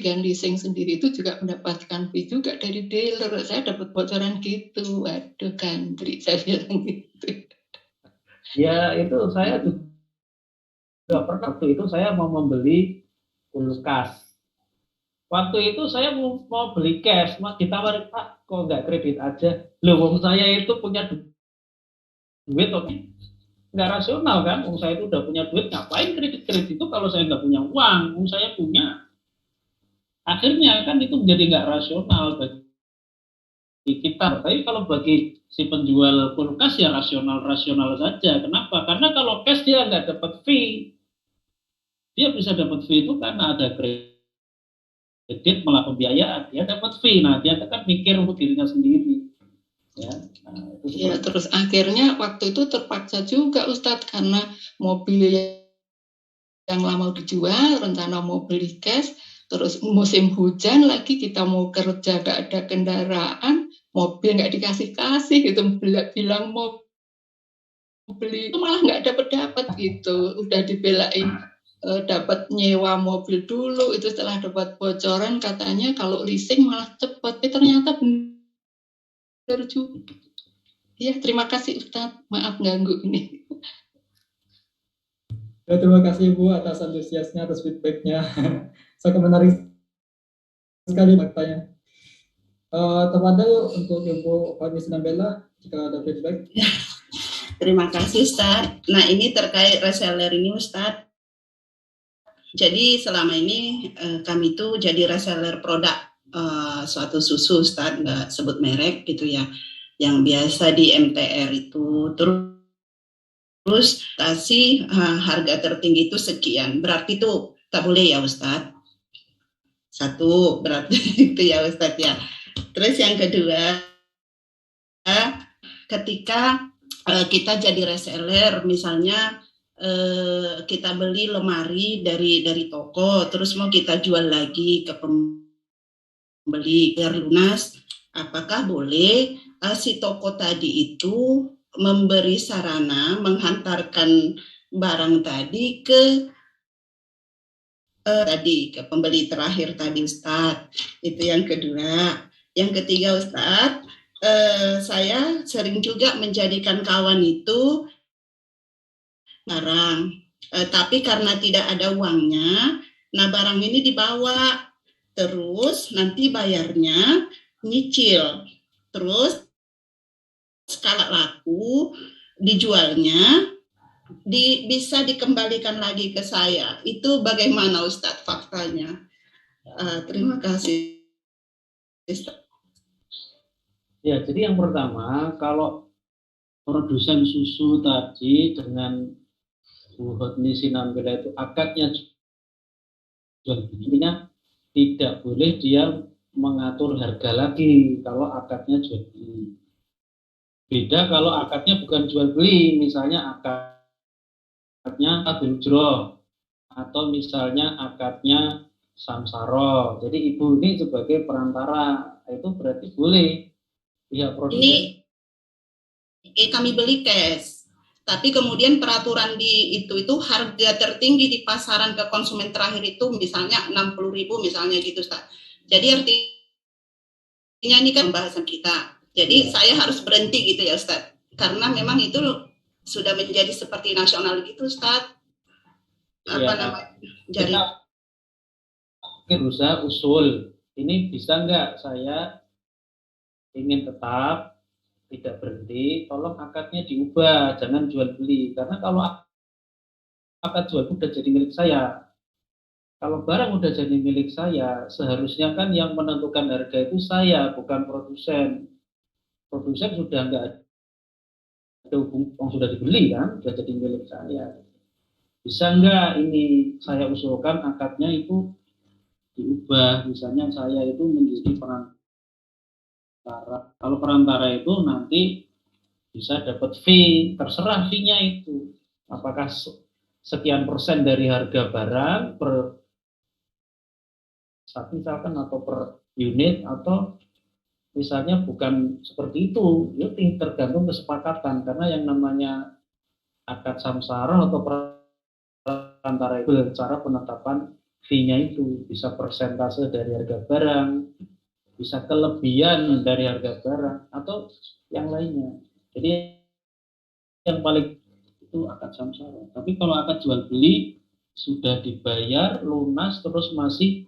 dan leasing sendiri itu juga mendapatkan fee juga dari dealer. Saya dapat bocoran gitu, waduh gandri saya bilang gitu. Ya itu saya juga pernah, waktu itu saya mau membeli kulkas. Waktu itu saya mau beli cash, ditawarin Pak kok nggak kredit aja. Loh, wong saya itu punya duit, oke, nggak rasional kan? Wong saya itu udah punya duit, ngapain kredit itu kalau saya nggak punya uang? Wong saya punya. Akhirnya kan itu menjadi nggak rasional bagi kita. Tapi kalau bagi si penjual kulkas ya rasional saja. Kenapa? Karena kalau cash dia nggak dapat fee. Dia bisa dapat fee itu karena ada kredit malah pembiayaan. Dia dapat fee. Nah dia kan mikir untuk dirinya sendiri. Ya, nah, ya terus akhirnya waktu itu terpaksa juga Ustadz karena mobil yang lama dijual, rencana mau beli cash. Terus musim hujan lagi kita mau kerja gak ada kendaraan, mobil nggak dikasih gitu, bilang mau beli itu malah nggak dapat gitu, udah dibelain dapat nyewa mobil dulu, itu setelah dapat bocoran katanya kalau leasing malah cepat, ternyata Ya, terima kasih Ustadz. Maaf ganggu ini. Ya, terima kasih Bu atas antusiasnya, atas feedbacknya. Sangat menarik sekali faktanya. Tafadhol untuk Ibu Fahmi Sinambela jika ada feedback. Terima kasih Ustadz. Nah, ini terkait reseller ini Ustadz. Jadi selama ini kami itu jadi reseller produk suatu susu Ustadz, nggak sebut merek gitu ya, yang biasa di MTR itu. Terus kasih harga tertinggi itu sekian, berarti itu tak boleh ya Ustadz. Satu, berarti itu ya Ustadz ya. Terus yang kedua, ketika kita jadi reseller, misalnya kita beli lemari dari toko, terus mau kita jual lagi ke pembeli biar lunas, apakah boleh si toko tadi itu memberi sarana menghantarkan barang tadi ke pembeli terakhir tadi Ustadz? Itu yang kedua. Yang ketiga Ustadz, saya sering juga menjadikan kawan itu barang, tapi karena tidak ada uangnya, nah barang ini dibawa, terus nanti bayarnya nyicil, terus skala laku dijualnya bisa dikembalikan lagi ke saya. Itu bagaimana Ustadz faktanya? Terima kasih Ustadz. Ya, jadi yang pertama, kalau produsen susu tadi dengan Bu Hotni Sinambela itu akadnya jual beli, intinya tidak boleh dia mengatur harga lagi kalau akadnya jual beli. Beda kalau akadnya bukan jual beli, misalnya akadnya benjro atau misalnya akadnya samsara. Jadi ibu ini sebagai perantara, itu berarti boleh. Pihak produsen. Ini kami beli cash, tapi kemudian peraturan di itu harga tertinggi di pasaran ke konsumen terakhir itu misalnya 60.000 misalnya gitu Ustaz. Jadi artinya ini kan pembahasan kita. Jadi saya harus berhenti gitu ya Ustaz, karena memang itu sudah menjadi seperti nasional gitu Ustaz. Apa namanya? Jadi kita berusaha usul, ini bisa nggak saya ingin tetap tidak berhenti, tolong akadnya diubah, jangan jual beli. Karena kalau akad jual udah jadi milik saya, kalau barang udah jadi milik saya, seharusnya kan yang menentukan harga itu saya, bukan produsen. Produsen sudah nggak ada hubungan, sudah dibeli kan, sudah jadi milik saya. Bisa nggak ini saya usulkan akadnya itu diubah, misalnya saya itu menjadi perantara. Kalau perantara itu nanti bisa dapat fee, terserah fee-nya itu. Apakah sekian persen dari harga barang per satu misalkan atau per unit, atau misalnya bukan seperti itu. Itu tergantung kesepakatan, karena yang namanya akad samsara atau perantara itu cara penetapan fee-nya itu bisa persentase dari harga barang, bisa kelebihan dari harga barang, atau yang lainnya. Jadi yang paling itu akad samsara. Tapi kalau akad jual beli sudah dibayar lunas terus masih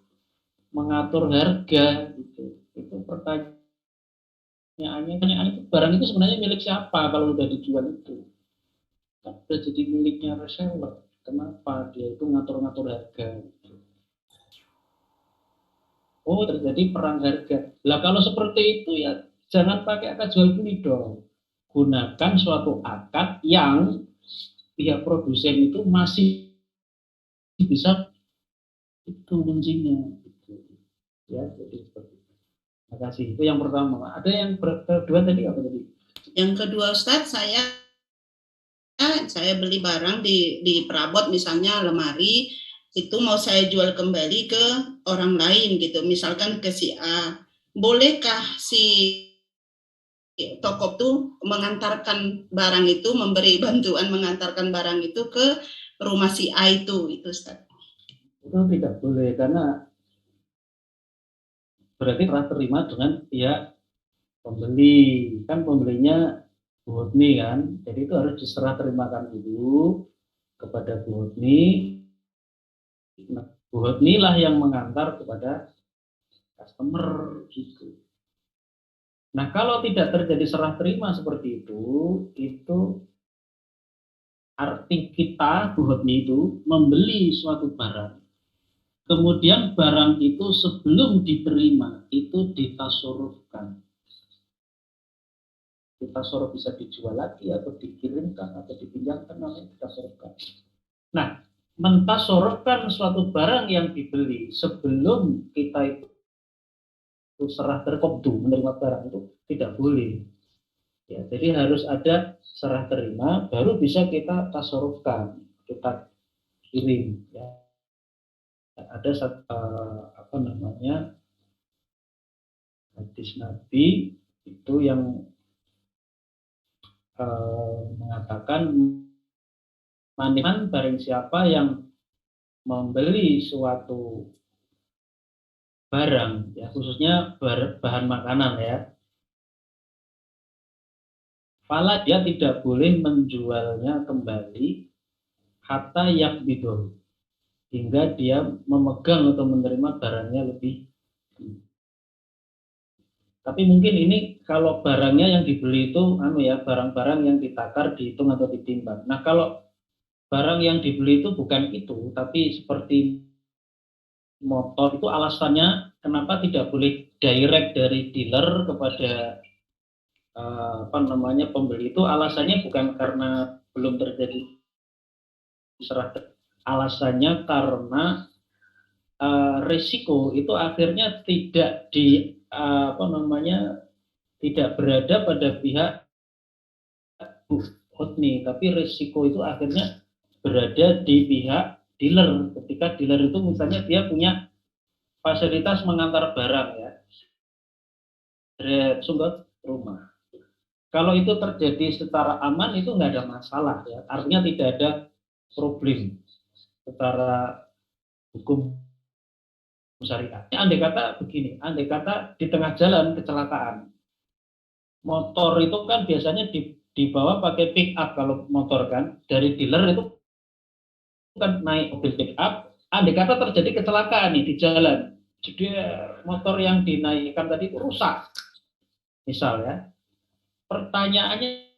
mengatur harga gitu. Itu pertanyaannya itu barang itu sebenarnya milik siapa kalau sudah dijual itu? Sudah jadi miliknya reseller. Kenapa dia itu ngatur-ngatur harga? Oh, terjadi perang harga. Lah kalau seperti itu ya jangan pakai akad jual beli dong. Gunakan suatu akad yang pihak produsen itu masih bisa, itu kuncinya. Ya, jadi seperti itu. Terima kasih. Itu yang pertama. Ada yang kedua tadi apa tadi? Yang kedua Ustadz, saya beli barang di perabot misalnya lemari, itu mau saya jual kembali ke orang lain gitu, misalkan ke si A, bolehkah si toko tuh mengantarkan barang itu, memberi bantuan mengantarkan barang itu ke rumah si A itu Ustaz? Itu tidak boleh, karena berarti telah terima dengan pihak pembeli, kan pembelinya Bu Hotni kan, jadi itu harus diserah terimakan dulu kepada Bu Hotni. Nah, Bu Hotni lah yang mengantar kepada customer gitu. Nah, kalau tidak terjadi serah terima seperti itu arti kita Bu Hotni itu membeli suatu barang. Kemudian barang itu sebelum diterima itu ditasorufkan. Ditasoruf bisa dijual lagi atau dikirimkan atau dipinjamkan, namanya ditasorufkan. Nah, mentasorufkan suatu barang yang dibeli sebelum kita itu serah terkobdu menerima barang itu tidak boleh. Ya, jadi harus ada serah terima baru bisa kita tasorufkan, kita kirim. Ya. Ada hadis Nabi itu yang mengatakan maniman barang siapa yang membeli suatu barang, ya khususnya bahan makanan ya, fala dia tidak boleh menjualnya kembali hatta yakbidoh, hingga dia memegang atau menerima barangnya lebih. Tapi mungkin ini kalau barangnya yang dibeli itu barang-barang yang ditakar, dihitung atau ditimbang. Nah, kalau barang yang dibeli itu bukan itu, tapi seperti motor, itu alasannya kenapa tidak boleh direct dari dealer kepada pembeli, itu alasannya bukan karena belum terjadi serah, alasannya karena risiko itu akhirnya tidak tidak berada pada pihak Bu Hotni, tapi risiko itu akhirnya berada di pihak dealer. Ketika dealer itu misalnya dia punya fasilitas mengantar barang ya dari sumber rumah. Kalau itu terjadi secara aman itu nggak ada masalah ya, artinya tidak ada problem secara hukum syariat. Andai kata begini, andai kata di tengah jalan kecelakaan, motor itu kan biasanya dibawa pakai pick up. Kalau motor kan dari dealer itu kan naik mobil pick up, andai kata terjadi kecelakaan nih di jalan, jadi motor yang dinaikkan tadi itu rusak misal ya, pertanyaannya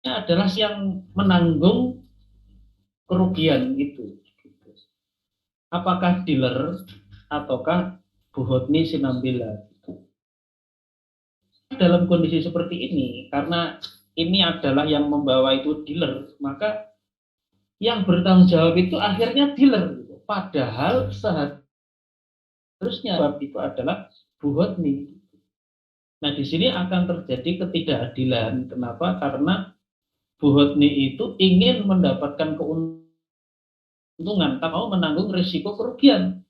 adalah yang menanggung kerugian itu, apakah dealer ataukah Bu Hotni Sinambela? Dalam kondisi seperti ini, karena ini adalah yang membawa itu dealer, maka yang bertanggung jawab itu akhirnya dealer. Padahal seharusnya itu adalah Bu Hotni. Nah, di sini akan terjadi ketidakadilan. Kenapa? Karena Bu Hotni itu ingin mendapatkan keuntungan, tak mau menanggung risiko kerugian.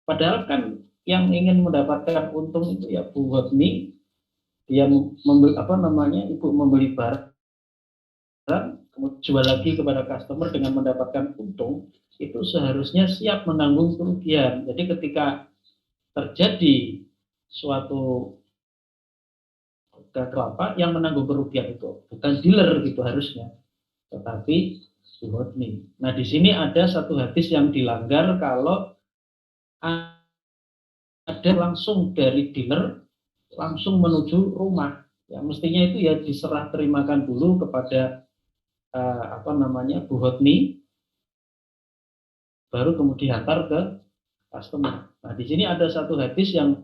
Padahal kan yang ingin mendapatkan untung itu ya Bu Hotni, dia membeli ibu membeli barang, kemudian jual lagi kepada customer dengan mendapatkan untung, itu seharusnya siap menanggung kerugian. Jadi ketika terjadi suatu yang menanggung kerugian itu bukan dealer gitu harusnya, tetapi Bu Hotni. Nah, di sini ada satu hadis yang dilanggar kalau ada langsung dari dealer langsung menuju rumah. Ya, mestinya itu ya diserah terimakan dulu kepada Bu Hotni, baru kemudian diantar ke customer. Nah, di sini ada satu hadis yang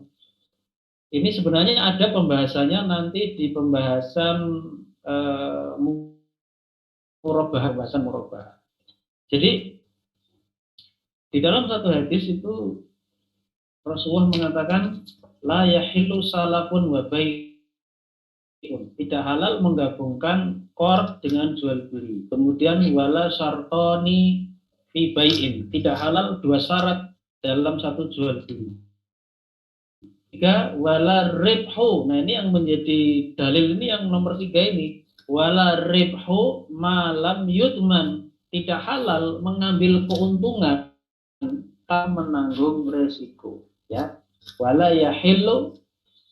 ini sebenarnya ada pembahasannya nanti di pembahasan pembahasan murabah. Jadi di dalam satu hadis itu Rasulullah mengatakan la yahillu salafun wa bai'un, tidak halal menggabungkan qard dengan jual beli. Kemudian wala syartoni fi bai'in, tidak halal dua syarat dalam satu jual beli. Tiga, wala ribhu. Nah, ini yang menjadi dalil ini yang nomor 3 ini. Wala ribhu malam yudman, tidak halal mengambil keuntungan tanpa menanggung resiko. Ya, wala yahillu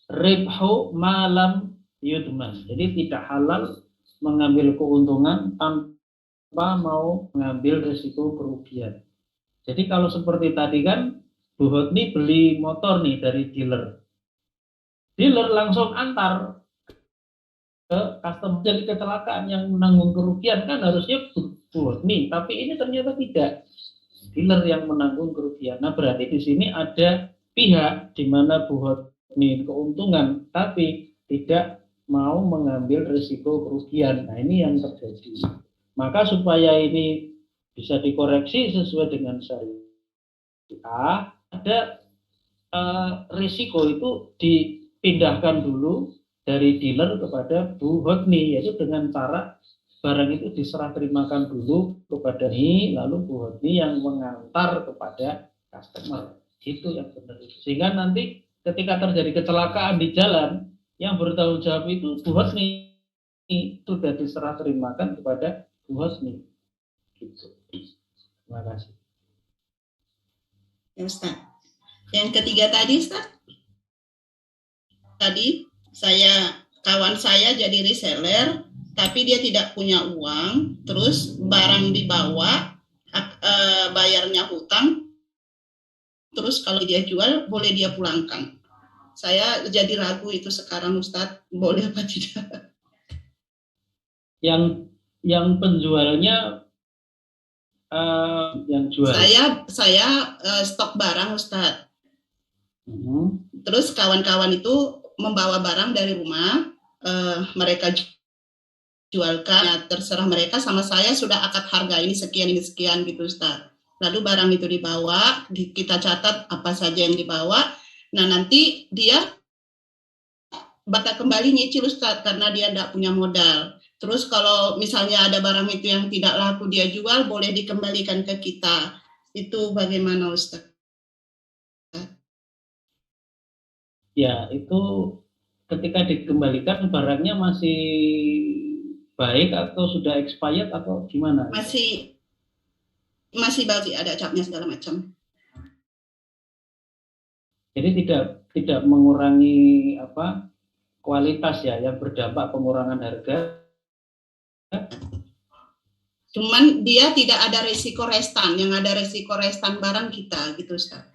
ribhu malam yudman. Jadi tidak halal mengambil keuntungan tanpa mau mengambil risiko kerugian. Jadi kalau seperti tadi kan, Bu Hotni beli motor nih dari dealer. Dealer langsung antar ke customer, jadi kecelakaan yang menanggung kerugian kan harusnya Bu Hotni, tapi ini ternyata tidak. Dealer yang menanggung kerugian. Nah, berarti di sini ada pihak di mana Bu Hotni keuntungan, tapi tidak mau mengambil risiko kerugian. Nah, ini yang terjadi. Maka supaya ini bisa dikoreksi sesuai dengan syariah, ada risiko itu dipindahkan dulu dari dealer kepada Bu Hotni, yaitu dengan cara barang itu diserah terimakan dulu kepada ini, lalu Bu Hotni yang mengantar kepada customer. Itu yang benar. Sehingga nanti ketika terjadi kecelakaan di jalan, yang bertanggung jawab itu Bu Hotni, sudah diserah terimakan kepada Bu Hotni. Gitu. Terima kasih. Ya, Ustaz. Yang ketiga tadi, Ustaz. Tadi kawan saya jadi reseller, tapi dia tidak punya uang, terus barang dibawa, bayarnya hutang, terus kalau dia jual boleh dia pulangkan. Saya jadi ragu itu sekarang, Ustaz, boleh apa tidak? Yang penjualnya yang jual. Saya stok barang, Ustaz. Terus kawan-kawan itu membawa barang dari rumah, mereka jualkan, ya, terserah mereka, sama saya sudah akad harga ini sekian gitu, Ustaz. Lalu barang itu dibawa, kita catat apa saja yang dibawa. Nah, nanti dia bakal kembali nyicil, Ustaz, karena dia tidak punya modal. Terus kalau misalnya ada barang itu yang tidak laku dia jual, boleh dikembalikan ke kita. Itu bagaimana, Ustaz? Ya, itu ketika dikembalikan barangnya masih baik atau sudah expired atau gimana? Masih bagus, ada capnya segala macam. Jadi tidak mengurangi kualitas ya, yang berdampak pengurangan harga. Cuman dia tidak ada resiko restan, yang ada resiko restan barang kita gitu, Ustaz.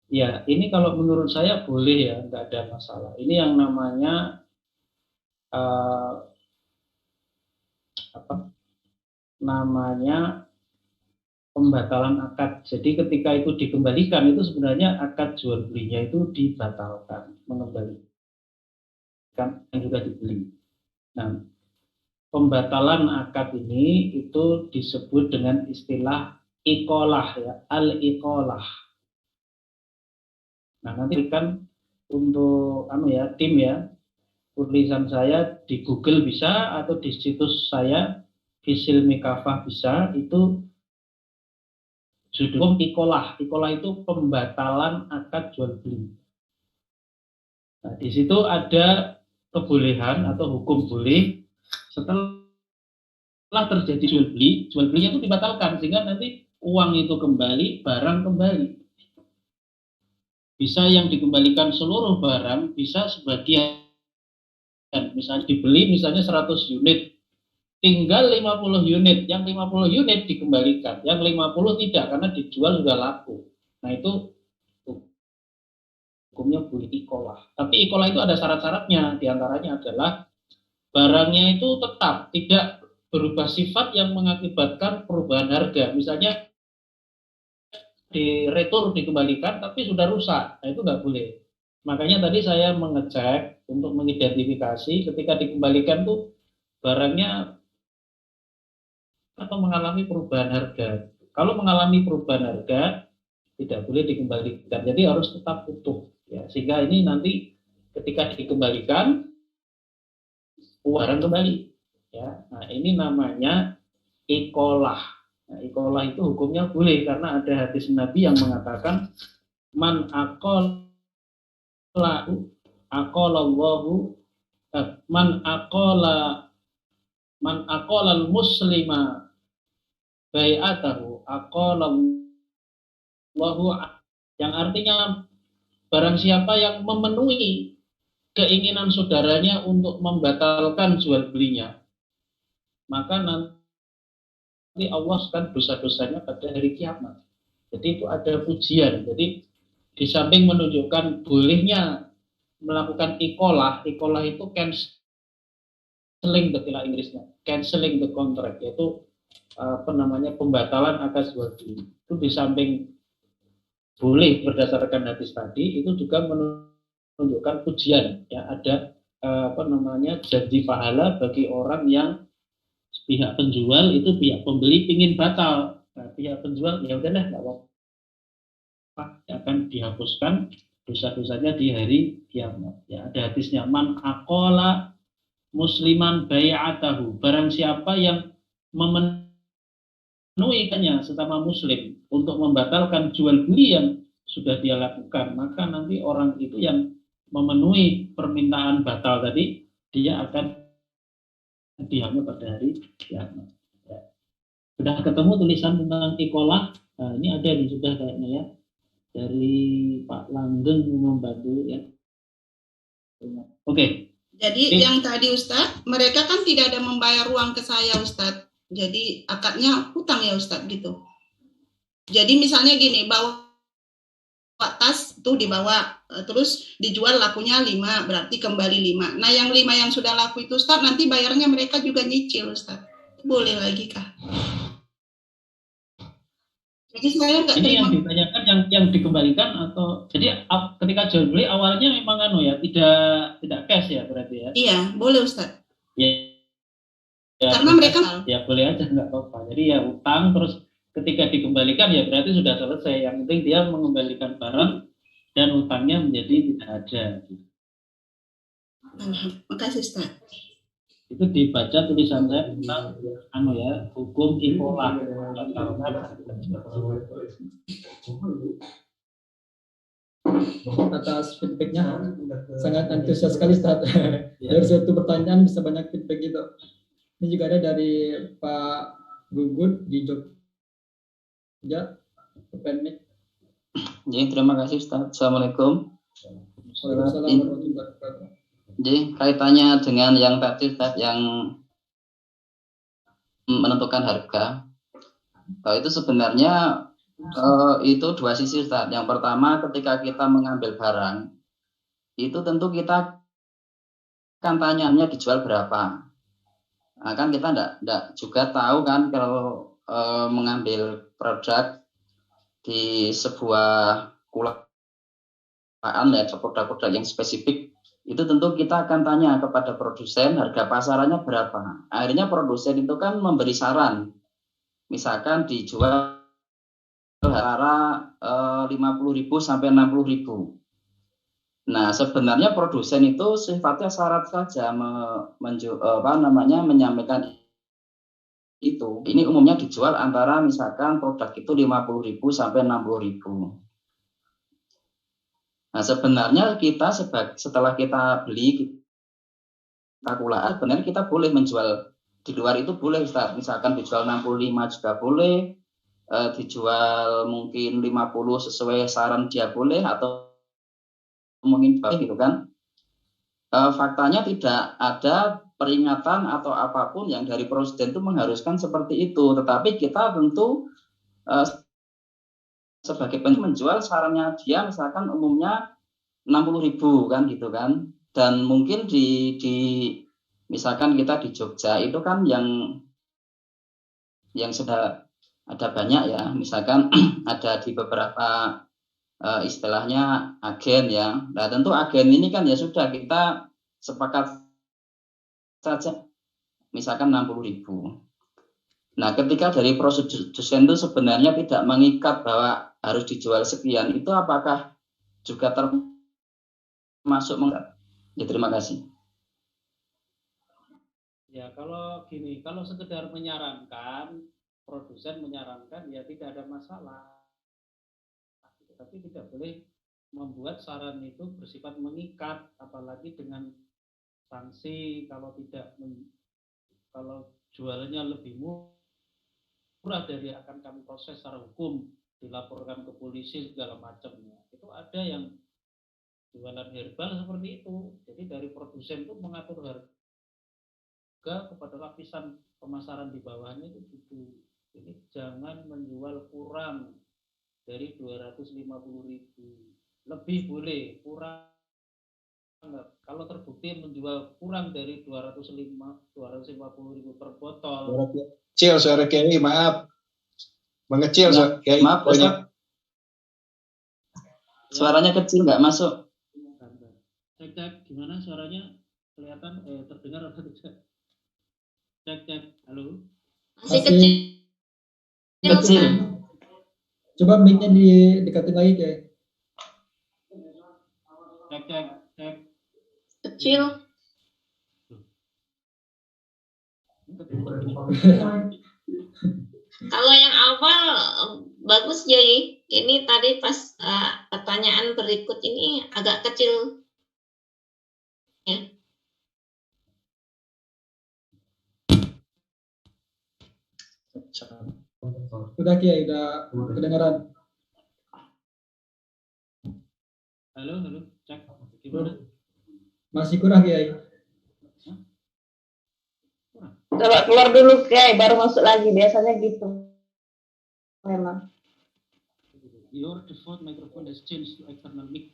Ya, ini kalau menurut saya boleh ya, nggak ada masalah. Ini yang namanya pembatalan akad. Jadi ketika itu dikembalikan, itu sebenarnya akad jual belinya itu dibatalkan, mengembalikan yang juga dibeli. Nah, pembatalan akad ini itu disebut dengan istilah iqolah ya, al-iqolah. Nah, nanti kan untuk tim ya, tulisan saya di Google bisa, atau di situs saya Fisilmi Kafah bisa, itu judul iqolah. Iqolah itu pembatalan akad jual beli. Nah, di situ ada kebolehan atau hukum boleh setelah terjadi jual belinya itu dibatalkan, sehingga nanti uang itu kembali, barang kembali. Bisa yang dikembalikan seluruh barang, bisa sebagian. Misalnya dibeli misalnya 100 unit, tinggal 50 unit, yang 50 unit dikembalikan, yang 50 tidak karena dijual sudah laku. Nah, itu hukumnya boleh iqolah. Tapi iqolah itu ada syarat-syaratnya, diantaranya adalah barangnya itu tetap tidak berubah sifat yang mengakibatkan perubahan harga. Misalnya diretur, dikembalikan, tapi sudah rusak. Nah, itu nggak boleh. Makanya tadi saya mengecek untuk mengidentifikasi ketika dikembalikan tuh barangnya atau mengalami perubahan harga. Kalau mengalami perubahan harga, tidak boleh dikembalikan. Jadi harus tetap utuh. Ya, sehingga ini nanti ketika dikembalikan, barang kembali. Ya, nah ini namanya iqolah. Nah, iqolah itu hukumnya boleh karena ada hadis Nabi yang mengatakan man aqolallahu man aqolal muslima bai'atahu aqalallahu, yang artinya barang siapa yang memenuhi keinginan saudaranya untuk membatalkan jual belinya, maka nanti Allah akan dosa-dosanya pada hari kiamat. Jadi itu ada pujian. Jadi di samping menunjukkan bolehnya melakukan ikolah itu cancelling, istilah Inggrisnya, cancelling the contract, yaitu pembatalan akad jual beli. Itu di samping boleh berdasarkan hadis tadi, itu juga menunjukkan pujian, ya, ada janji pahala bagi orang yang pihak penjual itu pihak pembeli ingin batal. Nah, pihak penjual ya udahlah, nggak apa-apa, akan dihapuskan dosa-dosanya di hari kiamat. Ya, ada hadisnya, man aqala musliman bai'atahu, barang siapa yang memenuhi sesama muslim untuk membatalkan jual beli yang sudah dia lakukan, maka nanti orang itu yang memenuhi permintaan batal tadi, dia akan diambil pada hari kiamat. Ya. Sudah ketemu tulisan tentang ikolah? Nah, ini ada nih sudah kayaknya ya, dari Pak Langgeng membantu ya. Oke. Jadi yang tadi Ustadz, mereka kan tidak ada membayar uang ke saya Ustadz. Jadi akadnya hutang ya Ustadz gitu. Jadi misalnya gini, bawa tas tuh dibawa, terus dijual lakunya 5, berarti kembali 5. Nah yang 5 yang sudah laku itu Ustadz, nanti bayarnya mereka juga nyicil Ustadz. Boleh lagi kah? Jadi saya nggak ini terima. Yang ditanyakan yang dikembalikan atau jadi ketika jual beli awalnya memang tidak cash ya berarti ya? Iya, boleh Ustadz. Ya, karena mereka ya boleh aja, nggak apa-apa. Jadi ya utang, terus ketika dikembalikan ya berarti sudah selesai. Yang penting dia mengembalikan barang dan utangnya menjadi tidak ada. Makasih Ustaz. Itu dibaca tulisan saya tentang hukum ikolah. Atas feedbacknya sangat antusias sekali Ustaz. Dari satu pertanyaan bisa banyak feedback gitu. Ini juga ada dari Pak Gugut di Jogja. Jadi terima kasih Ustaz. Assalamualaikum. Jadi kaitannya dengan yang tadi Ustaz, yang menentukan harga. Kalau itu sebenarnya itu dua sisi Ustaz. Yang pertama, ketika kita mengambil barang, itu tentu kita kan tanyanya dijual berapa. Nah, kan kita enggak juga tahu kan kalau mengambil produk di sebuah kulaan ya, produk-produk yang spesifik, itu tentu kita akan tanya kepada produsen harga pasarannya berapa. Akhirnya produsen itu kan memberi saran, misalkan dijual antara 50.000 sampai 60.000. Nah, sebenarnya produsen itu sifatnya syarat saja menyampaikan itu. Ini umumnya dijual antara misalkan produk itu 50.000 sampai 60.000. Nah, sebenarnya kita setelah kita beli kita kulaan, sebenarnya kita boleh menjual di luar itu, boleh Ustaz. Misalkan dijual 65 juga boleh, dijual mungkin 50 sesuai saran dia boleh, atau mungkin gitu kan. Faktanya tidak ada peringatan atau apapun yang dari produsen itu mengharuskan seperti itu, tetapi kita tentu sebagai menjual sarannya dia misalkan umumnya 60.000 kan gitu kan, dan mungkin di misalkan kita di Jogja itu kan yang sudah ada banyak ya, misalkan ada di beberapa istilahnya agen ya. Nah tentu agen ini kan ya sudah kita sepakat saja misalkan 60.000. Nah ketika dari produsen itu sebenarnya tidak mengikat bahwa harus dijual sekian, itu apakah juga termasuk ya? Terima kasih. Ya kalau gini, kalau sekedar menyarankan, produsen menyarankan ya tidak ada masalah, tapi tidak boleh membuat saran itu bersifat mengikat, apalagi dengan sanksi kalau jualnya lebih murah dari akan kami proses secara hukum, dilaporkan ke polisi segala macamnya. Itu ada yang jualan herbal seperti itu. Jadi dari produsen itu mengatur harga kepada lapisan pemasaran di bawahnya itu gitu. Ini jangan menjual kurang dari 250.000. Lebih boleh, kurang kalau terbukti menjual kurang dari 250.000 per botol. Kecil suara Kiai, maaf. Mengecil Ya, suara Kiai. maaf Ustaz. Suaranya kecil nggak masuk. Cek, gimana suaranya? Kelihatan terdengar atau tidak? Cek, halo. Masih kecil. Kecil. Coba mic-nya didekatin lagi Kiai. Cek. Kecil. Kalau yang awal bagus Jai. Ini tadi pas pertanyaan berikut ini agak kecil. Ya. Udah Kiai, udah kedengaran. Halo, cek. Gimana? Masih kurang Kiai. Coba keluar dulu Kiai, baru masuk lagi. Biasanya gitu. Memang. Your default microphone has changed to external mic.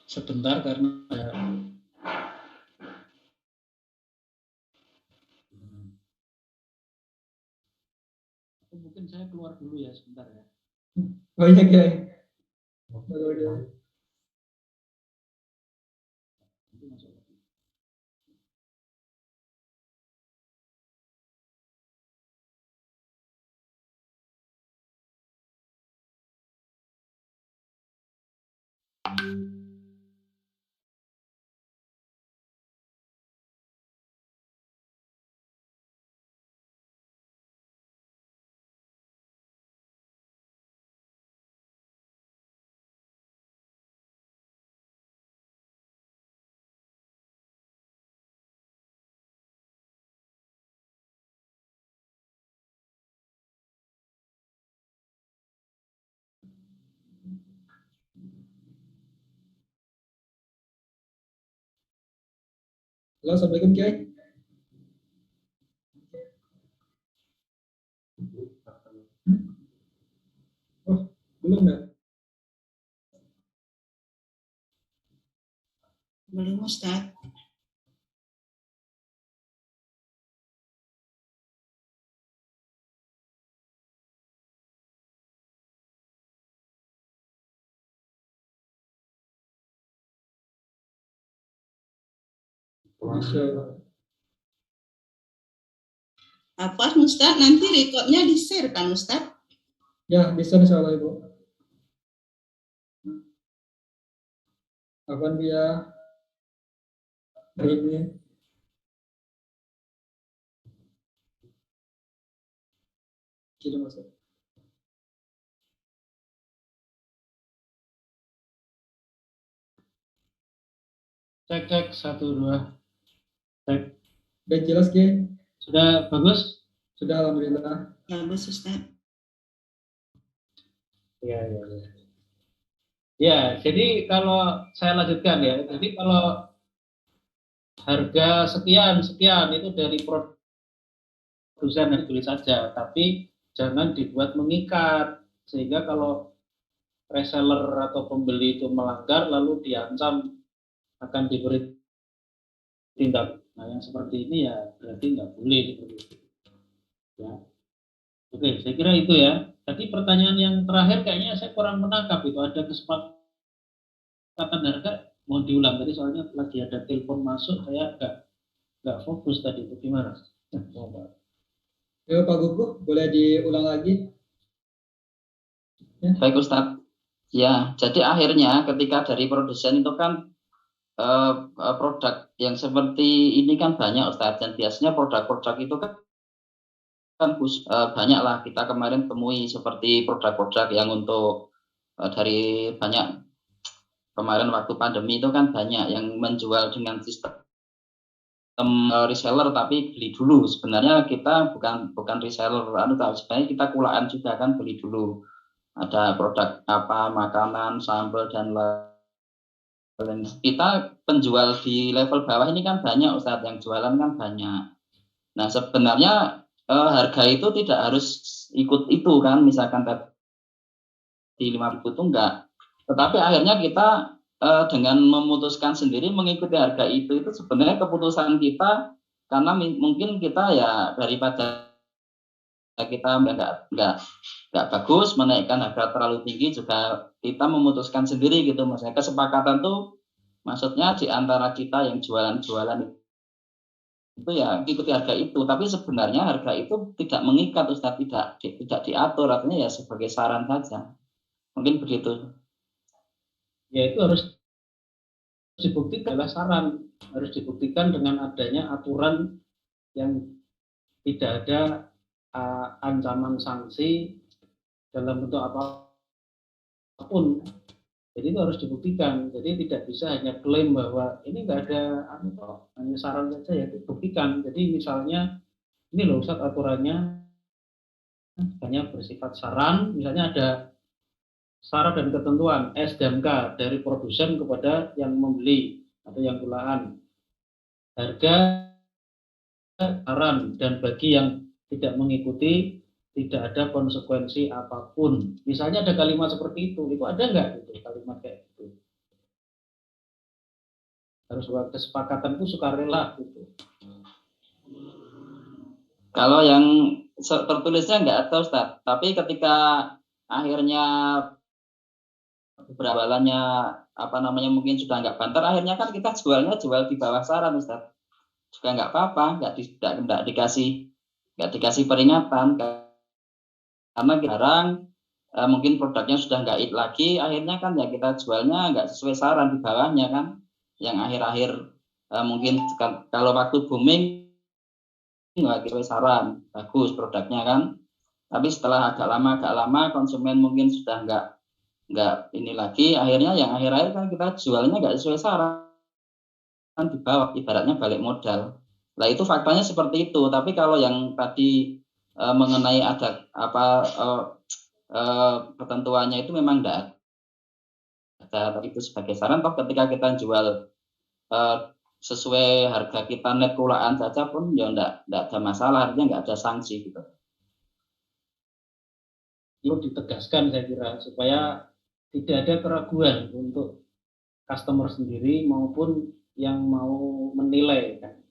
Sebentar karena mungkin saya keluar dulu ya sebentar ya. Oh iya Kiai. Nanti masuk lagi. Halo, Assalamualaikum Kiai. Oh, belum ya? Belum Ustaz. Masya Allah. Apa Ustaz? Nanti recordnya di-share kan Ustaz? Ya, bisa insya Allah Ibu. Apaan dia? Hari ini. Gini masuk. Cek 1 2. Cek. Udah jelas Kiai? Sudah bagus? Sudah alhamdulillah. Bagus Ustaz. Ya. Ya, jadi kalau saya lanjutkan ya. Jadi kalau harga sekian itu dari produsen yang beli saja, tapi jangan dibuat mengikat sehingga kalau reseller atau pembeli itu melanggar lalu diancam akan diberi tindak. Nah, yang seperti ini ya berarti nggak boleh seperti itu. Ya. Oke, saya kira itu ya. Tadi pertanyaan yang terakhir kayaknya saya kurang menangkap itu, ada kesepakatan harga, mohon diulang tadi soalnya lagi ada telepon masuk, saya nggak fokus tadi itu gimana? Ya Pak Gugu, boleh diulang lagi? Ya. Baik Ustadz. Ya, jadi akhirnya ketika dari produsen itu kan produk yang seperti ini kan banyak Ustadz, dan biasanya produk-produk itu kan banyak lah kita kemarin temui seperti produk-produk yang untuk dari banyak kemarin waktu pandemi itu kan banyak yang menjual dengan sistem reseller tapi beli dulu. Sebenarnya kita bukan reseller, sebenarnya kita kulaan juga kan, beli dulu. Ada produk apa, makanan, sambal dan lain. Kita penjual di level bawah ini kan banyak Ustadz, yang jualan kan banyak. Nah sebenarnya harga itu tidak harus ikut itu kan, misalkan tadi 5.000 itu enggak. Tetapi akhirnya kita dengan memutuskan sendiri mengikuti harga itu sebenarnya keputusan kita, karena mungkin kita ya daripada kita nggak bagus menaikkan harga terlalu tinggi, juga kita memutuskan sendiri gitu. Maksudnya kesepakatan tuh maksudnya di antara kita yang jualan itu ya ikuti harga itu, tapi sebenarnya harga itu tidak mengikat Ustaz, tidak diatur, artinya ya sebagai saran saja. Mungkin begitu. Ya itu harus dibuktikan, adalah saran, harus dibuktikan dengan adanya aturan yang tidak ada ancaman sanksi dalam bentuk apapun. Jadi itu harus dibuktikan. Jadi tidak bisa hanya klaim bahwa ini nggak ada hanya saran saja, ya dibuktikan. Jadi misalnya ini loh Ustaz aturannya hanya bersifat saran, misalnya ada syarat dan ketentuan S dan K dari produsen kepada yang membeli atau yang kulaan. Harga saran, dan bagi yang tidak mengikuti tidak ada konsekuensi apapun. Misalnya ada kalimat seperti itu ada nggak gitu kalimat kayak gitu? Harus buat kesepakatan itu sukarela gitu. Kalau yang tertulisnya nggak ada Ustaz, tapi ketika akhirnya beberapanya mungkin sudah nggak banter, akhirnya kan kita jual di bawah saran Ustaz, juga nggak apa-apa, nggak dikasih peringatan, karena sekarang mungkin produknya sudah nggak lagi, akhirnya kan ya kita jualnya nggak sesuai saran di bawahnya kan, yang akhir-akhir mungkin kalau waktu booming nggak sesuai saran, bagus produknya kan, tapi setelah agak lama konsumen mungkin sudah nggak ini lagi, akhirnya yang akhir-akhir kan kita jualnya nggak sesuai saran di bawah, ibaratnya balik modal. Nah itu faktanya seperti itu. Tapi kalau yang tadi mengenai ada ketentuannya itu memang enggak ada, tapi itu sebagai saran. Toh ketika kita jual sesuai harga kita net kulaan saja pun ya enggak ada masalah, artinya enggak ada sanksi gitu. Perlu ditegaskan saya kira supaya tidak ada keraguan untuk customer sendiri maupun yang mau menilai kan.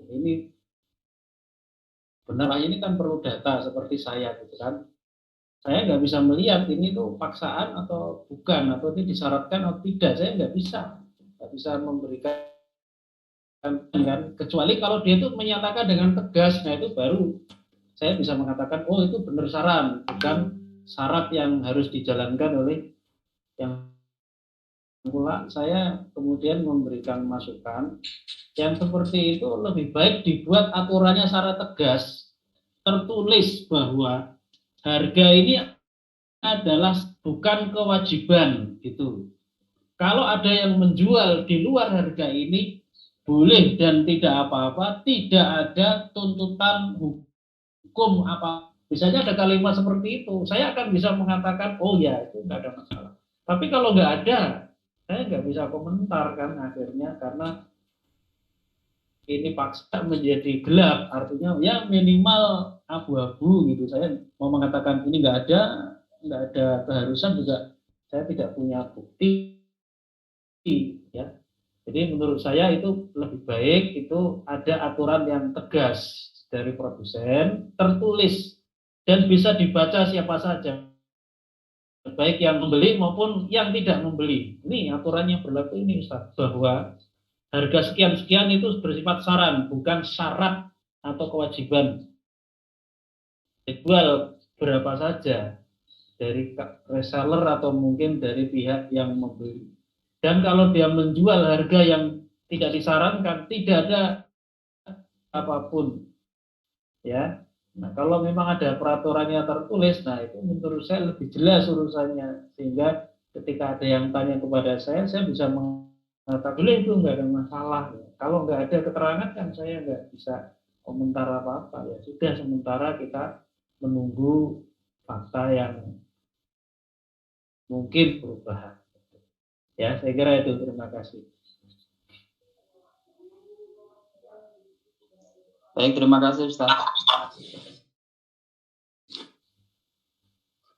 Ini benar, ini kan perlu data seperti saya gitu kan. Saya nggak bisa melihat ini tuh paksaan atau bukan, atau ini disyaratkan atau tidak. Saya nggak bisa memberikan kan, kecuali kalau dia itu menyatakan dengan tegas. Nah itu baru saya bisa mengatakan oh itu benar saran, bukan syarat yang harus dijalankan oleh yang pula. Saya kemudian memberikan masukan yang seperti itu lebih baik dibuat aturannya secara tegas, tertulis bahwa harga ini adalah bukan kewajiban gitu. Kalau ada yang menjual di luar harga ini boleh dan tidak apa-apa, tidak ada tuntutan hukum apa. Misalnya ada kalimat seperti itu, saya akan bisa mengatakan oh ya itu nggak ada masalah. Tapi kalau nggak ada, saya nggak bisa komentar kan akhirnya, karena ini paksa menjadi gelap, artinya ya minimal abu-abu gitu. Saya mau mengatakan ini nggak ada keharusan juga saya tidak punya bukti ya. Jadi menurut saya itu lebih baik itu ada aturan yang tegas dari produsen, tertulis dan bisa dibaca siapa saja, baik yang membeli maupun yang tidak membeli. Ini aturan yang berlaku ini Ustaz, bahwa harga sekian-sekian itu bersifat saran, bukan syarat atau kewajiban. Dijual berapa saja dari reseller atau mungkin dari pihak yang membeli. Dan kalau dia menjual harga yang tidak disarankan, tidak ada apapun. Ya. Nah, kalau memang ada peraturannya tertulis, nah itu menurut saya lebih jelas urusannya, sehingga ketika ada yang tanya kepada saya bisa Nah, tak boleh itu nggak ada masalah. Ya. Kalau nggak ada keterangan kan saya nggak bisa komentar apa-apa. Ya sudah, sementara kita menunggu fakta yang mungkin perubahan. Ya, saya kira itu. Terima kasih. Baik, terima kasih Ustaz.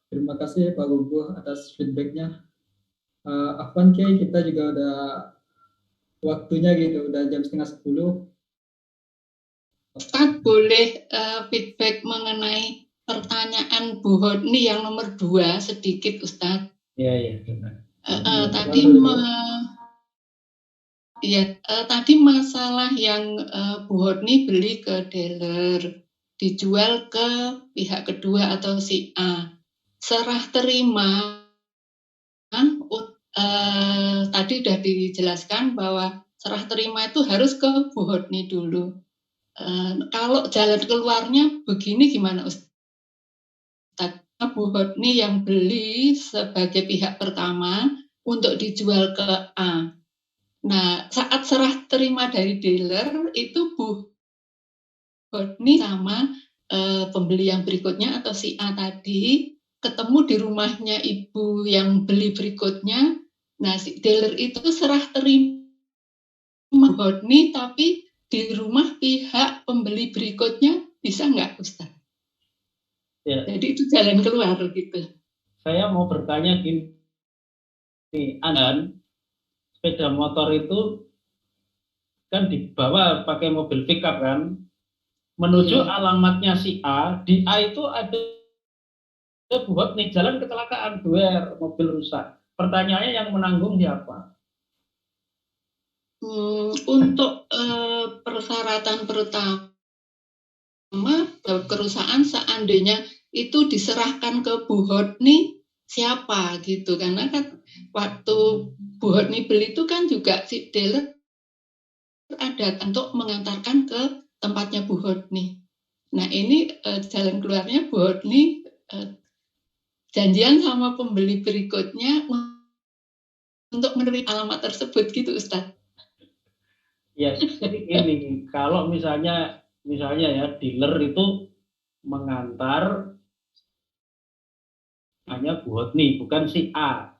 Terima kasih Pak Gugu atas feedbacknya. Afwan Kiai, kita juga udah waktunya gitu, udah jam 9:30. Ustadz boleh feedback mengenai pertanyaan Bu Hodni yang nomor 2 sedikit Ustadz. Iya. Tadi masalah yang Bu Hodni beli ke dealer, dijual ke pihak kedua atau si A. Serah terima tadi sudah dijelaskan bahwa serah terima itu harus ke Bu Hodni dulu. Kalau jalan keluarnya begini gimana Ustadz? Bu Hodni yang beli sebagai pihak pertama untuk dijual ke A. Nah, saat serah terima dari dealer itu Bu Hodni sama pembeli yang berikutnya atau si A tadi ketemu di rumahnya ibu yang beli berikutnya. Nah, si dealer itu serah terima Bu Hodni tapi di rumah pihak pembeli berikutnya bisa nggak Ustaz? Ya. Jadi itu jalan keluar gitu. Saya mau bertanya gini, sepeda motor itu kan dibawa pakai mobil pickup kan, menuju alamatnya si A, di A itu ada Bu Hodni, jalan kecelakaan, mobil rusak. Pertanyaannya yang menanggung siapa? Untuk persyaratan pertama kerusakan seandainya itu diserahkan ke Bu Hodni siapa gitu, karena kan waktu Bu Hodni beli itu kan juga si dealer ada untuk mengantarkan ke tempatnya Bu Hodni. Nah ini jalan keluarnya Bu Hodni janjian sama pembeli berikutnya untuk menerima alamat tersebut gitu Ustaz. Ya, jadi gini, kalau misalnya ya dealer itu mengantar hanya Bu Hodni, bukan si A.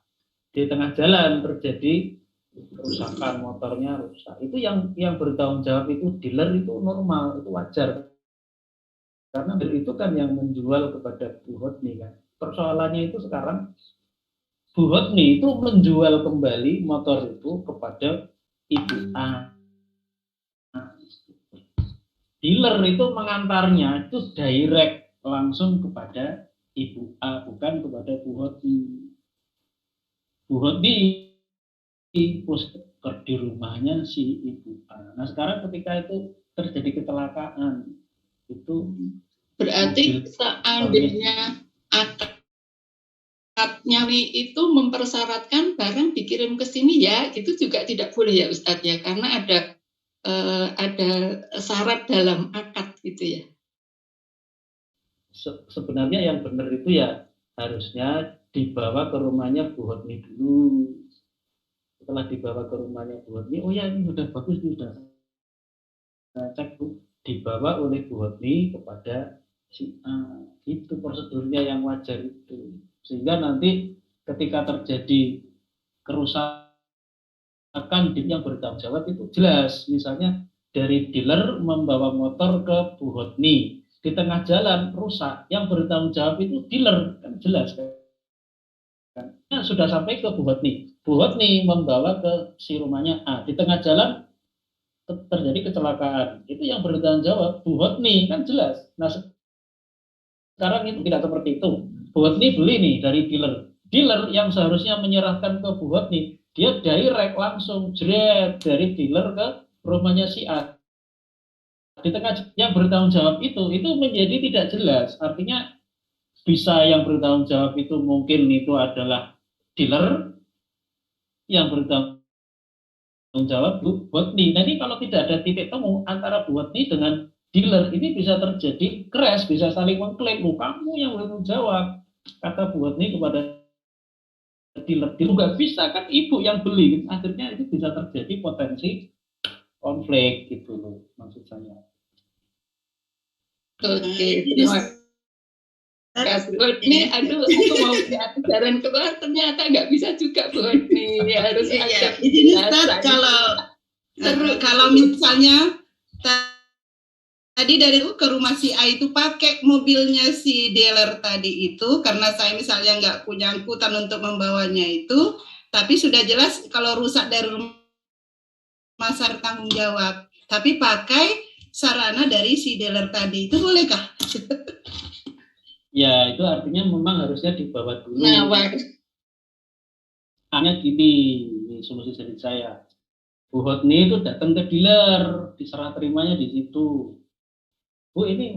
Di tengah jalan terjadi kerusakan, motornya rusak. Itu yang bertanggung jawab itu dealer, itu normal, itu wajar. Karena dealer itu kan yang menjual kepada Bu Hodni kan. Persoalannya itu sekarang Bu Hodni itu menjual kembali motor itu kepada Ibu A. Dealer itu mengantarnya itu direct langsung kepada Ibu A, bukan kepada Bu Hodni. Bu Hodni di rumahnya si Ibu A. Nah sekarang ketika itu terjadi kecelakaan, itu berarti seandainya akadnya itu mempersyaratkan barang dikirim ke sini ya, itu juga tidak boleh ya Ustadz ya, karena ada syarat dalam akad gitu ya. Sebenarnya yang benar itu ya harusnya dibawa ke rumahnya Bu Hodni dulu. Setelah dibawa ke rumahnya Bu Hodni, oh ya ini sudah bagus, ini sudah cek Bu, dibawa oleh Bu Hodni kepada si A. Itu prosedurnya yang wajar itu. Sehingga nanti ketika terjadi kerusakan yang bertanggung jawab itu jelas. Misalnya dari dealer membawa motor ke Bu Hodni, di tengah jalan rusak, yang bertanggung jawab itu dealer, kan jelas kan? Nah, sudah sampai ke Bu Hodni. Bu Hodni membawa ke si rumahnya A. Di tengah jalan terjadi kecelakaan. Itu yang bertanggung jawab Bu Hodni, kan jelas. Nah, sekarang itu tidak seperti itu. Bu Hodni beli nih dari dealer. Dealer yang seharusnya menyerahkan ke Bu Hodni, dia direct langsung jret dari dealer ke rumahnya si A. Di tengah yang bertanggung jawab itu menjadi tidak jelas. Artinya bisa yang bertanggung jawab itu mungkin itu adalah dealer, yang bertanggung jawab Bu Hodni. Jadi kalau tidak ada titik temu antara Bu Hodni dengan dealer, ini bisa terjadi crash, bisa saling mengklaim, kamu yang bertanggung jawab, kata Bu Hodni kepada dealer nggak bisa kan, ibu yang beli, akhirnya itu bisa terjadi potensi konflik gitu loh maksud saya. Oke, terima kasih. Ini aduh, aku mau lihat jalan keluar ternyata nggak bisa juga Bu Odni. Harus ada Ini Ustaz, kalau misalnya tadi dari ke rumah si A itu pakai mobilnya si dealer tadi itu, karena saya misalnya nggak punya angkutan untuk membawanya itu, tapi sudah jelas kalau rusak dari rumah saya tanggung jawab, tapi pakai sarana dari si dealer tadi, itu bolehkah? Ya itu artinya memang harusnya dibawa dulu. Nah, hanya gini, ini solusi dari saya. Bu Hotni itu datang ke dealer, diserah terimanya di situ. Bu ini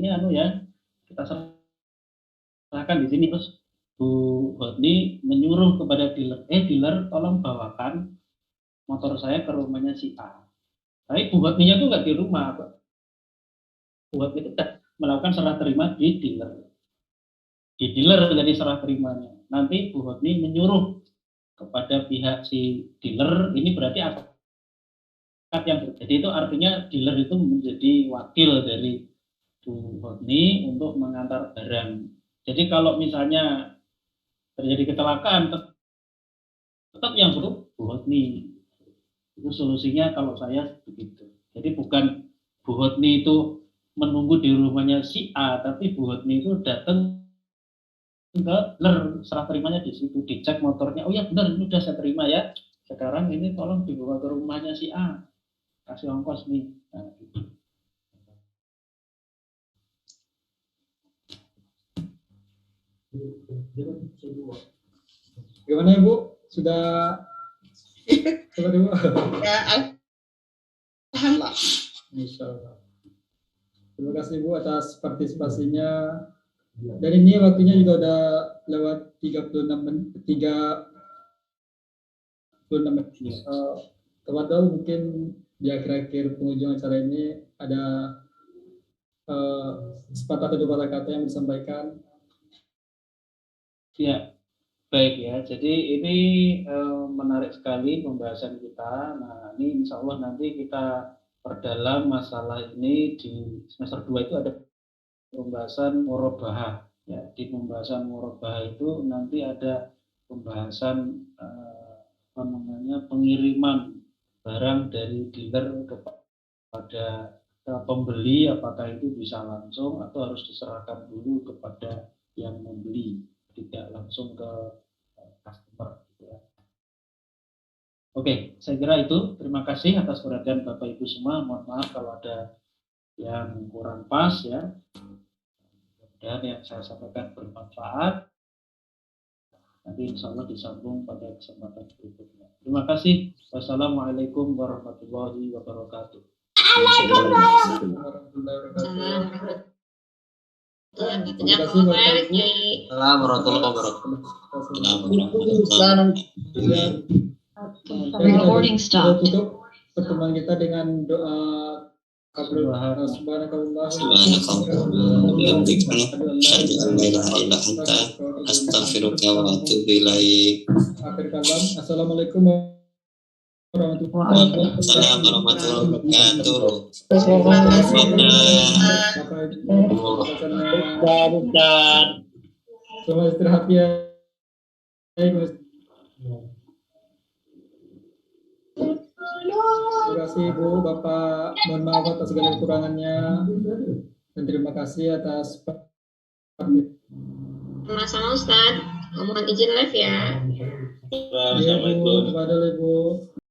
anu ya, kita serahkan di sini. Terus Bu Hotni menyuruh kepada dealer, dealer tolong bawakan motor saya ke rumahnya si A. Tapi Bu Hotninya tuh nggak di rumah, Pak. Bu Hotni itu melakukan serah terima di dealer. Di dealer jadi serah terimanya. Nanti Bu Hotni menyuruh kepada pihak si dealer, ini berarti akad yang terjadi itu artinya dealer itu menjadi wakil dari Bu Hotni untuk mengantar barang. Jadi kalau misalnya terjadi kecelakaan, tetap yang buruk Bu Hotni. Itu solusinya kalau saya begitu. Jadi bukan Bu Hotni itu menunggu di rumahnya si A, tapi Bu Hotni itu datang ke dealer, serah terimanya di situ, dicek motornya. Oh ya benar, ini udah saya terima ya. Sekarang ini tolong dibawa ke rumahnya si A. Kasih ongkos nih. Nah, gitu. Gimana Ibu? Sudah Ibu? Ya, alhamdulillah. Insyaallah. Terima kasih Bu atas partisipasinya. Dan ini waktunya juga udah lewat 36 menit. Teman-teman mungkin di akhir-akhir penghujung acara ini ada sepatah atau dua kata yang disampaikan. Ya, baik ya. Jadi ini menarik sekali pembahasan kita. Nah, ini insya Allah nanti kita perdalam masalah ini di semester 2 itu ada pembahasan murabahah. Ya, di pembahasan murabahah itu nanti ada pembahasan pengiriman barang dari dealer kepada pembeli, apakah itu bisa langsung atau harus diserahkan dulu kepada yang membeli, tidak langsung ke customer. Ya. Oke, saya kira itu. Terima kasih atas perhatian Bapak Ibu semua. Mohon maaf kalau ada yang kurang pas ya. Dan yang saya sampaikan bermanfaat. Nanti insya Allah disambung pada kesempatan berikutnya. Terima kasih. Wassalamualaikum warahmatullahi wabarakatuh. Waalaikumsalam. Recording stop. Tutup pertemuan kita dengan doa Assalamualaikum warahmatullahi wabarakatuh. Selamat istirahat ya. Terima kasih Ibu, Bapak, mohon maaf atas segala kekurangannya dan terima kasih atas Sama-sama Ustaz, mohon izin live ya. Assalamualaikum. Ibu.